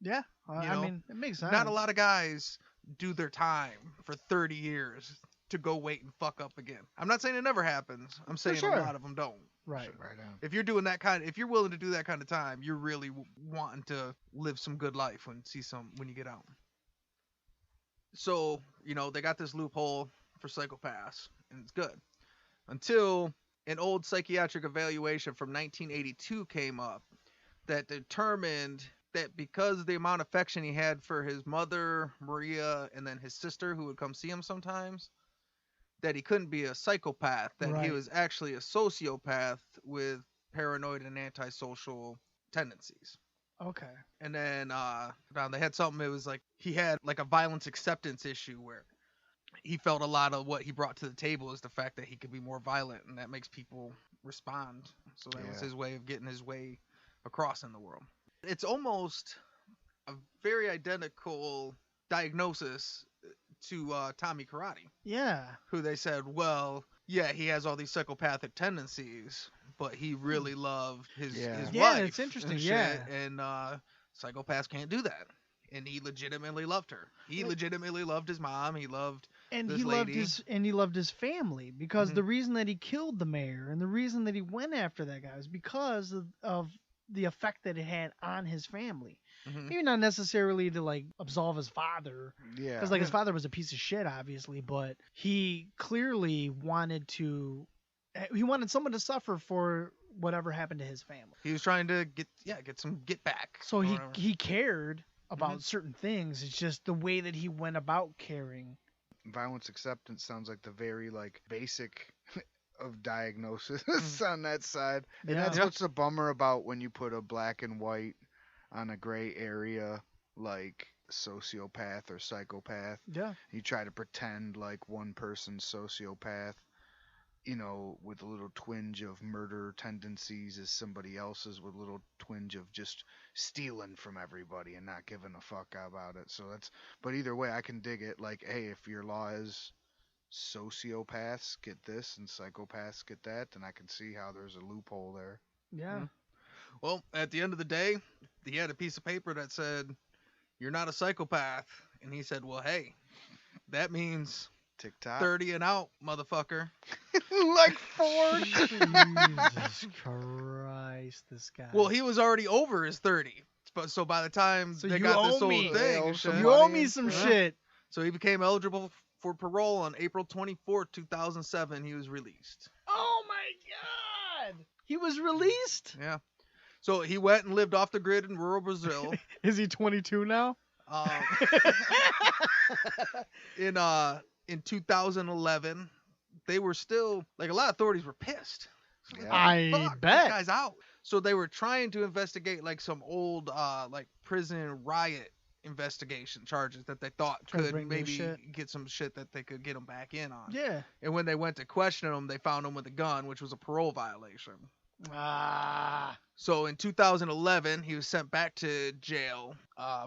Yeah, You I know, mean, it makes sense. Not a lot of guys do their time for 30 years to go wait and fuck up again. I'm not saying it never happens. I'm saying sure. a lot of them don't. Right. Right on. If you're doing that if you're willing to do that kind of time, you're really wanting to live some good life when you get out. So, you know, they got this loophole for psychopaths, and it's good. Until an old psychiatric evaluation from 1982 came up that determined that because of the amount of affection he had for his mother, Maria, and then his sister, who would come see him sometimes, that he couldn't be a psychopath, that he Right. was actually a sociopath with paranoid and antisocial tendencies. Okay. And then they had something, it was like he had like a violence acceptance issue where he felt a lot of what he brought to the table is the fact that he could be more violent, and that makes people respond. So that was Yeah. his way of getting his way across in the world. It's almost a very identical diagnosis to Tommy Karate, Yeah. who they said, well, yeah, he has all these psychopathic tendencies, but he really loved his Yeah. Yeah, wife. it's interesting, and yeah. shit, and psychopaths can't do that. And he legitimately loved her. He Right. legitimately loved his mom. He loved And this he loved lady. his family because Mhm. the reason that he killed the mayor and the reason that he went after that guy was because of the effect that it had on his family. Mhm. Maybe not necessarily to like absolve his father, Yeah. because like his father was a piece of shit, obviously, but he clearly wanted someone to suffer for whatever happened to his family. He was trying to get back. So or he whatever. he cared about Mm-hmm. certain things. It's just the way that he went about caring. Violence acceptance sounds like the very like basic of diagnosis Mm. on that side. And Yeah. that's Yeah. what's a bummer about when you put a black and white on a gray area like sociopath or psychopath. Yeah. You try to pretend like one person's sociopath, you know, with a little twinge of murder tendencies is somebody else's with a little twinge of just stealing from everybody and not giving a fuck about it. So but either way, I can dig it. Like, hey, if your law is sociopaths get this and psychopaths get that, then I can see how there's a loophole there. Yeah. Mhm. Well, at the end of the day, he had a piece of paper that said, "You're not a psychopath," and he said, "Well, hey, that means TikTok. 30 and out, motherfucker." Like Ford. Jesus Christ, this guy. Well, he was already over his 30, but so by the time So they you got this owe whole me. They thing, owe and some shit, you owe money me and some stuff. shit. so he became eligible for parole on April 24th, 2007. He was released. Oh my God. He was released. Yeah. So he went and lived off the grid in rural Brazil. Is he 22 now? Um, in 2011, they were still like a lot of authorities were pissed. So Yeah. I fuck, bet. this guy's out. So they were trying to investigate like some old like prison riot investigation charges that they thought Try to could bring new maybe shit. get some shit that they could get him back in on. Yeah. And when they went to question him, they found him with a gun, which was a parole violation. Ah. So in 2011, he was sent back to jail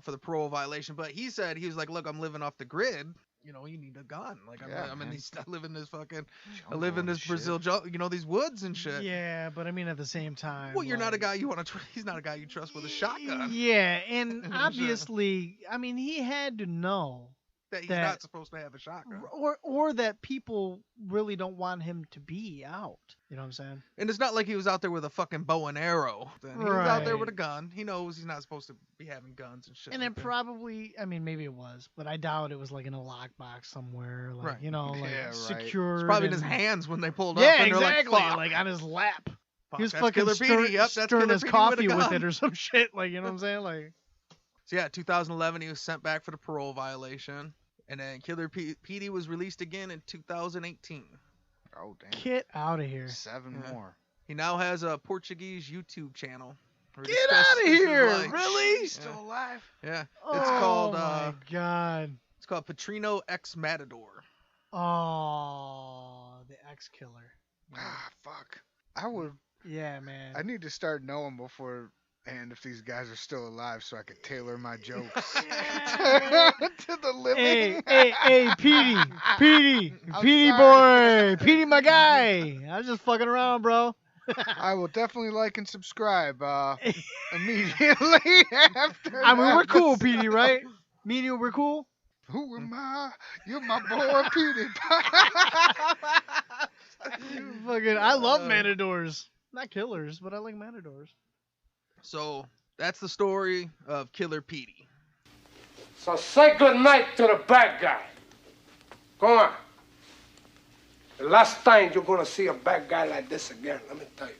for the parole violation. But he said, he was like, look, I'm living off the grid. You know, you need a gun. Like, Yeah, I'm in man. these, I live in this fucking, I Jungle live in and this shit. Brazil, you know, these woods and shit. Yeah, but I mean at the same time. Well, you're not a like- guy you want to, he's not a guy you trust with a shotgun. Yeah, and Sure. obviously, I mean, he had to know, That he's that- not supposed to have a shotgun. or that people really don't want him to be out. You know what I'm saying? And it's not like he was out there with a fucking bow and arrow. He was out there with a Right. gun. He knows he's not supposed to be having guns and shit. And like it that. probably, I mean, maybe it was, but I doubt it was like in a lockbox somewhere, like Right. you know, like Yeah, right. secured. It's probably in his and- hands when they pulled up. Yeah, and they're exactly. Like, Like on his lap. Fuck, He was that's fucking Killer Petey. Yep, that's stirring Killer his Petey coffee with, a with gun. it or some shit. Like, you know what I'm saying? Like, So yeah, 2011 he was sent back for the parole violation, and then Killer Petey was released again in 2018. Oh damn. get out of here. 7 Yeah. more. He now has a Portuguese YouTube channel. where he Get discusses outta his here! life. Really? He's still alive. Yeah, Oh it's called my god. it's called Petrino X Matador. Oh, the X killer. Ah, fuck. I would. Yeah, man. I need to start knowing before. And if these guys are still alive, so I could tailor my jokes Yeah. to the living. Hey, Petey, I'm Petey sorry. boy, Petey, my guy. I was just fucking around, bro. I will definitely like and subscribe immediately after. I mean, we're that. cool, Petey, right? Me and you, we're cool. Who am I? You're my boy, Petey. Fucking, I love matadors. Not killers, but I like matadors. So that's the story of Killer Petey. So say good night to the bad guy. Come on. The last time you're gonna see a bad guy like this again, let me tell you.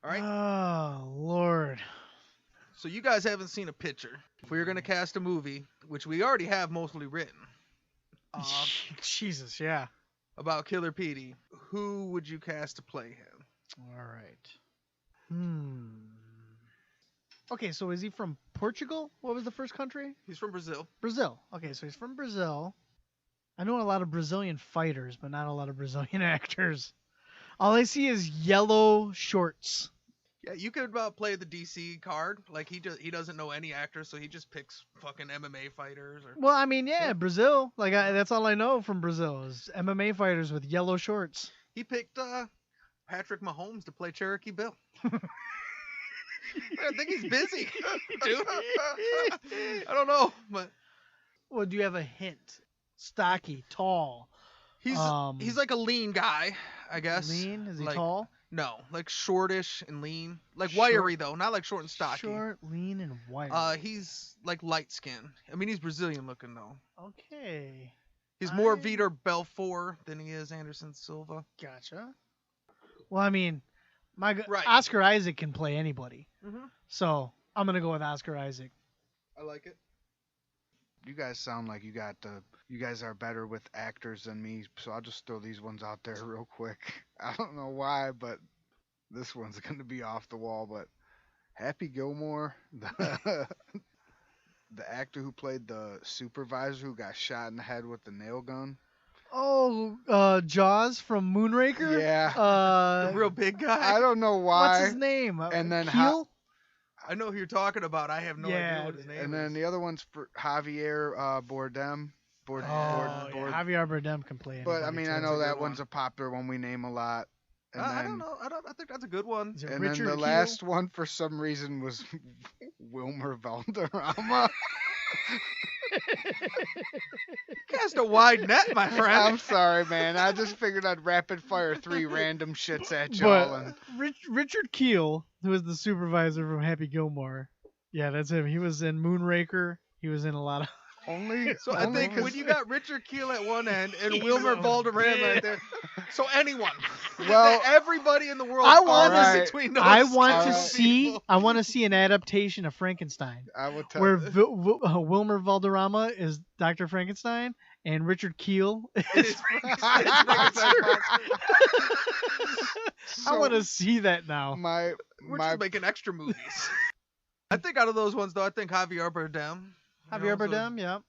All right. Oh Lord. So you guys haven't seen a picture. If we were gonna cast a movie, which we already have mostly written, Jesus, yeah. about Killer Petey, who would you cast to play him? All right. Okay, so is he from Portugal? What was the first country? He's from Brazil. Brazil. Okay, so he's from Brazil. I know a lot of Brazilian fighters, but not a lot of Brazilian actors. All I see is yellow shorts. Yeah, you could play the DC card. Like he doesn't know any actors, so he just picks fucking MMA fighters. Or Well, I mean, yeah, Brazil. Like that's all I know from Brazil is MMA fighters with yellow shorts. he picked Patrick Mahomes to play Cherokee Bill. I think he's busy, dude. I don't know, but Well, do you have a hint? Stocky, tall, he's like a lean guy, I guess. lean. Is he Like- tall? No, like shortish and lean, like Short- wiry though, not like short and stocky. Short, lean, and white. He's like light skin. I mean, he's Brazilian looking though. Okay, He's more I- Vitor Belfort than he is Anderson Silva. gotcha. Well, I mean, Right. Oscar Isaac can play anybody, Mhm. so I'm gonna go with Oscar Isaac. I like it. You guys sound like you guys are better with actors than me, so I'll just throw these ones out there real quick. I don't know why, but this one's gonna be off the wall. But Happy Gilmore, the actor who played the supervisor who got shot in the head with the nail gun. Oh, Jaws from Moonraker. Yeah. The real big guy. I don't know why. What's his name? And then Keel? I know who you're talking about. I have no idea what his name And is. then the other one's for Javier Bardem. Oh, yeah, Javier Bardem can play But anybody, I mean, too. I know a good that one's one. a popular one we name a lot. And I then, don't know. I think that's a good one. Is it And Richard then the Keel? last one, for some reason, was Wilmer Valderrama. Cast a wide net, my friend. I'm sorry, man. I just figured I'd rapid fire 3 random shits at y'all. But And Richard Keel, who was the supervisor from Happy Gilmore, yeah, that's him. He was in Moonraker. He was in a lot of. only. So I only think 'cause- when you got Richard Keel at one end and Wilmer Valderrama right there, so anyone, Well, everybody in the world, I want falls to- between those. I want two to see. people. I want to see an adaptation of Frankenstein, I will tell where Wilmer Valderrama is Dr. Frankenstein and Richard Keel is Frankenstein. I want to see that now. my We're my just making extra movies. I think out of those ones, though, I think Javier Bardem. Javier Bardem, yeah.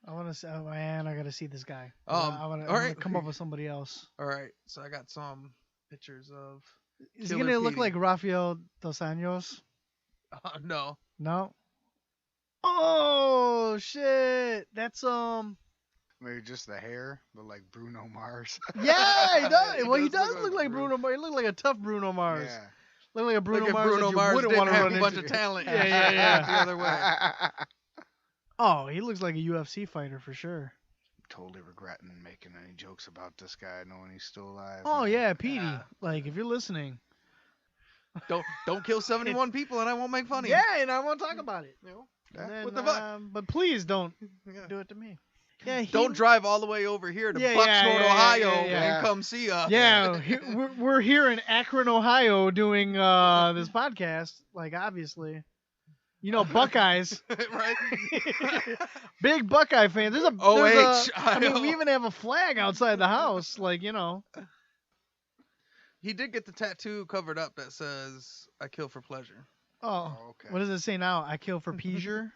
I want to say, oh man, I got to see this guy. I want to come up with somebody else. All right, so I got some pictures of. Is he gonna look like Rafael dos Anjos? No. No. Oh shit! That's Maybe just the hair, but like Bruno Mars. Yeah, he does. Well, he does look like Bruno Mars. He look like a tough Bruno Mars. Yeah. Look like a Bruno Like if Mars. Bruno that you Mars wouldn't didn't want to have run a bunch into. of talent. Yeah. The other way. Oh, he looks like a UFC fighter for sure. Totally regretting making any jokes about this guy, knowing he's still alive. Oh man. yeah, Petey. Like if you're listening. Don't kill 71 people and I won't make fun of you. Yeah, and I won't talk about it. And then, What the fuck? But please don't do it to me. Yeah, Don't drive all the way over here to Yeah, Bucksnort, Ohio, yeah. and come see us. Yeah, we're here in Akron, Ohio, doing this podcast. Like obviously, you know, Buckeyes, right? big Buckeye fans. There's a I mean, we even have a flag outside the house. Like you know. He did get the tattoo covered up that says "I kill for pleasure." Oh, okay. What does it say now? I kill for pleasure.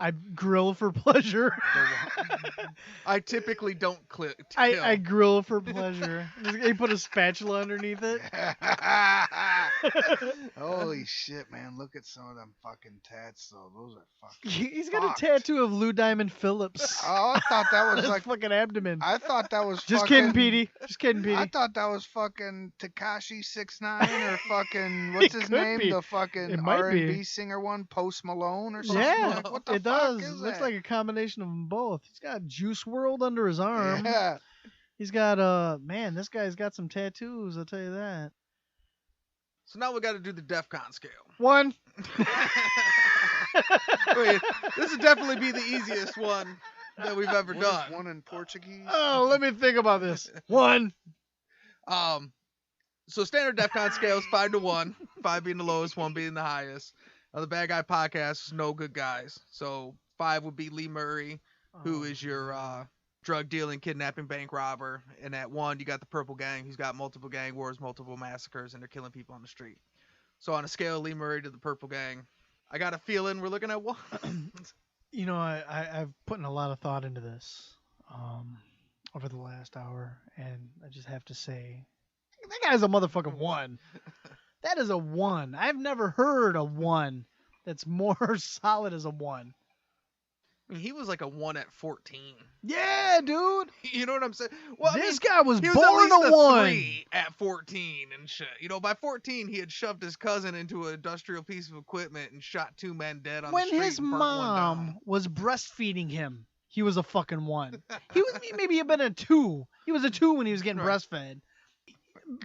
I grill for pleasure. I typically don't kill. I grill for pleasure. He put a spatula underneath it. Holy shit, man! Look at some of them fucking tats, though. Those are fucking. He's got fucked. a tattoo of Lou Diamond Phillips. Oh, I thought that on was his like. fucking abdomen. I thought that was. Just fucking, kidding, Petey. Just kidding, Petey. I thought that was fucking Tekashi 6ix9ine or fucking what's his name? be. The It fucking might R&B be. singer one, Post Malone or something. Yeah, Like, what the it fuck does. is Looks that? like a combination of them both. He's got Juice WRLD under his arm. Yeah. He's got man, this guy's got some tattoos. I'll tell you that. So now we got to do the Defcon scale. 1. Wait, this would definitely be the easiest one that we've ever What is done. one in Portuguese? Oh, let me think about this. 1. So standard Defcon scale is 5 to 1, 5 being the lowest, 1 being the highest. The Bad Guy Podcast is no good guys. So 5 would be Lee Murray, who is your drug dealing, kidnapping, bank robber. And at 1, you got the Purple Gang, who's got multiple gang wars, multiple massacres, and they're killing people on the street. So on a scale of Lee Murray to the Purple Gang, I got a feeling we're looking at 1. You know, I've put in a lot of thought into this over the last hour, and I just have to say, that guy's a motherfucking 1. That is a 1. I've never heard a 1 that's more solid as a 1. I mean, he was like a 1 at 14. Yeah, dude. You know what I'm saying? Well, This guy was he born was at least a 1. 3 at 14 and shit. You know, by 14, he had shoved his cousin into an industrial piece of equipment and shot 2 men dead on the When street his and burnt one down. mom was breastfeeding him, he was a fucking 1. He was maybe he'd been a 2. He was a 2 when he was getting Right. breastfed.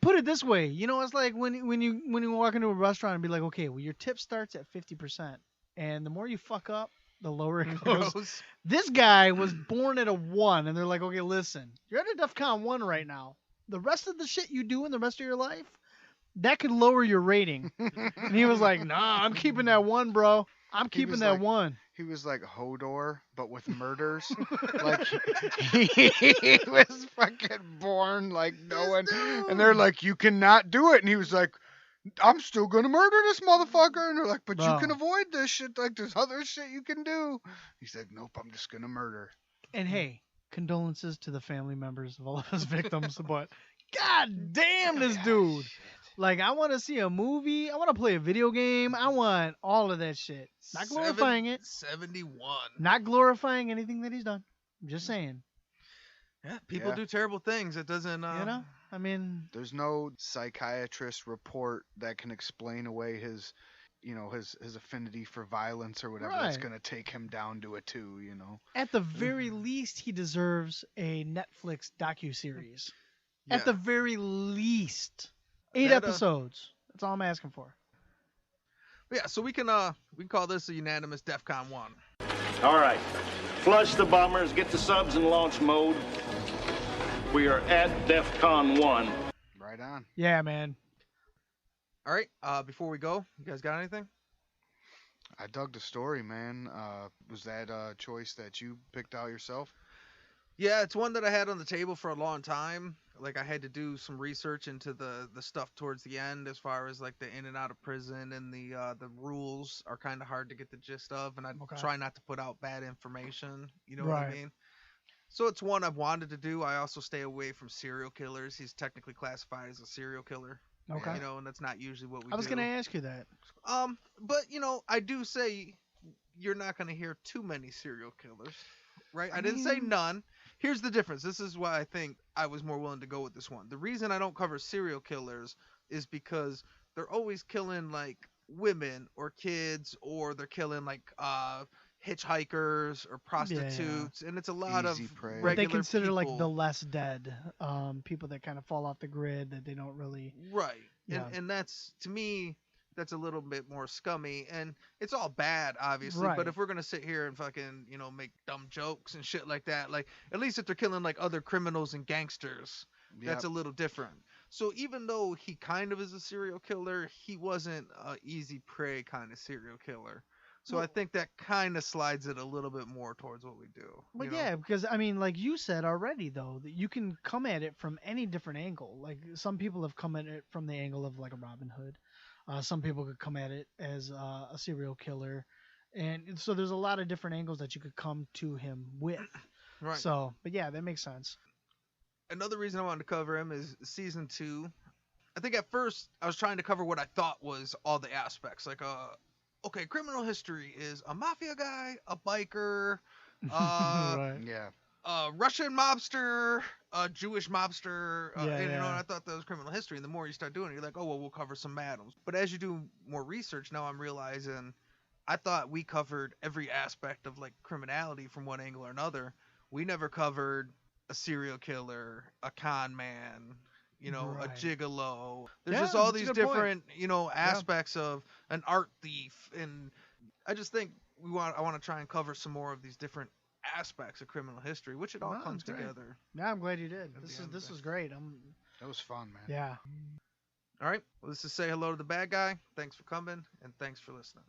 Put it this way, you know, it's like when you walk into a restaurant and be like, okay, well, your tip starts at 50%, and the more you fuck up, the lower it goes. This guy was born at a 1, and they're like, okay, listen, you're at a DEFCON 1 right now. The rest of the shit you do in the rest of your life, that could lower your rating. And he was like, nah, I'm keeping that 1, bro. I'm keeping that 1. He was like Hodor, but with murders. Like he was fucking born like knowing, and they're like, "You cannot do it," and he was like, "I'm still gonna murder this motherfucker," and they're like, "But you can avoid this shit. Like there's other shit you can do." He's like, "Nope, I'm just gonna murder." And hey, condolences to the family members of all of his victims, but god damn this dude. Like, I want to see a movie. I want to play a video game. I want all of that shit. Not glorifying it. 71. Not glorifying anything that he's done. I'm just saying. Yeah, people do terrible things. It doesn't, you know? I mean, there's no psychiatrist report that can explain away his, you know, his affinity for violence or whatever that's Right. gonna take him down to a 2, you know. at the very least, he deserves a Netflix docuseries. Yeah. At the very least. 8 That, episodes. That's all I'm asking for. Yeah, so we can call this a unanimous DEFCON 1. All right. Flush the bombers, get the subs in launch mode. We are at DEFCON 1. Right on. Yeah, man. All right, before we go, you guys got anything? I dug the story, man. Was that a choice that you picked out yourself? Yeah, it's one that I had on the table for a long time. Like I had to do some research into the stuff towards the end, as far as like the in and out of prison, and the rules are kind of hard to get the gist of, and I Okay. try not to put out bad information. You know Right. what I mean? So it's one I've wanted to do. I also stay away from serial killers. He's technically classified as a serial killer. Okay. You know, and that's not usually what we do. I was gonna ask you that. But you know, I do say you're not gonna hear too many serial killers, right? I didn't say none. Here's the difference. This is why I think I was more willing to go with this one. The reason I don't cover serial killers is because they're always killing like women or kids, or they're killing like hitchhikers or prostitutes, and it's a lot Easy of prey. What regular they consider people. like the less dead, people that kind of fall off the grid that they don't really. Right. Yeah. And that's, to me, that's a little bit more scummy, and it's all bad, obviously. Right. But if we're gonna sit here and fucking, you know, make dumb jokes and shit like that, like at least if they're killing like other criminals and gangsters, that's a little different. So even though he kind of is a serial killer, he wasn't a easy prey kind of serial killer. So I think that kind of slides it a little bit more towards what we do. But you know? yeah, because I mean, like you said already, though, that you can come at it from any different angle. Like some people have come at it from the angle of like a Robin Hood. Some people could come at it as a serial killer, and so there's a lot of different angles that you could come to him with. Right. So, but yeah, that makes sense. Another reason I wanted to cover him is season 2. I think at first I was trying to cover what I thought was all the aspects. Like, okay, criminal history is a mafia guy, a biker, Right. Yeah. a Russian mobster, a Jewish mobster, Yeah, and, you know, yeah. I thought that was criminal history. And the more you start doing it, you're like, oh, well, we'll cover some Madams. But as you do more research, now I'm realizing I thought we covered every aspect of, like, criminality from one angle or another. We never covered a serial killer, a con man, you know, Right. a gigolo. There's Yeah, just all that's a these good point. different, you know, aspects of an art thief. And I just think I want to try and cover some more of these different aspects of criminal history, which it all No, comes that's great. together. Yeah, I'm glad you did. At This the is end this of it. was great. That was fun, man. Yeah. All right. Well, this is Say Hello to the Bad Guy. Thanks for coming, and thanks for listening.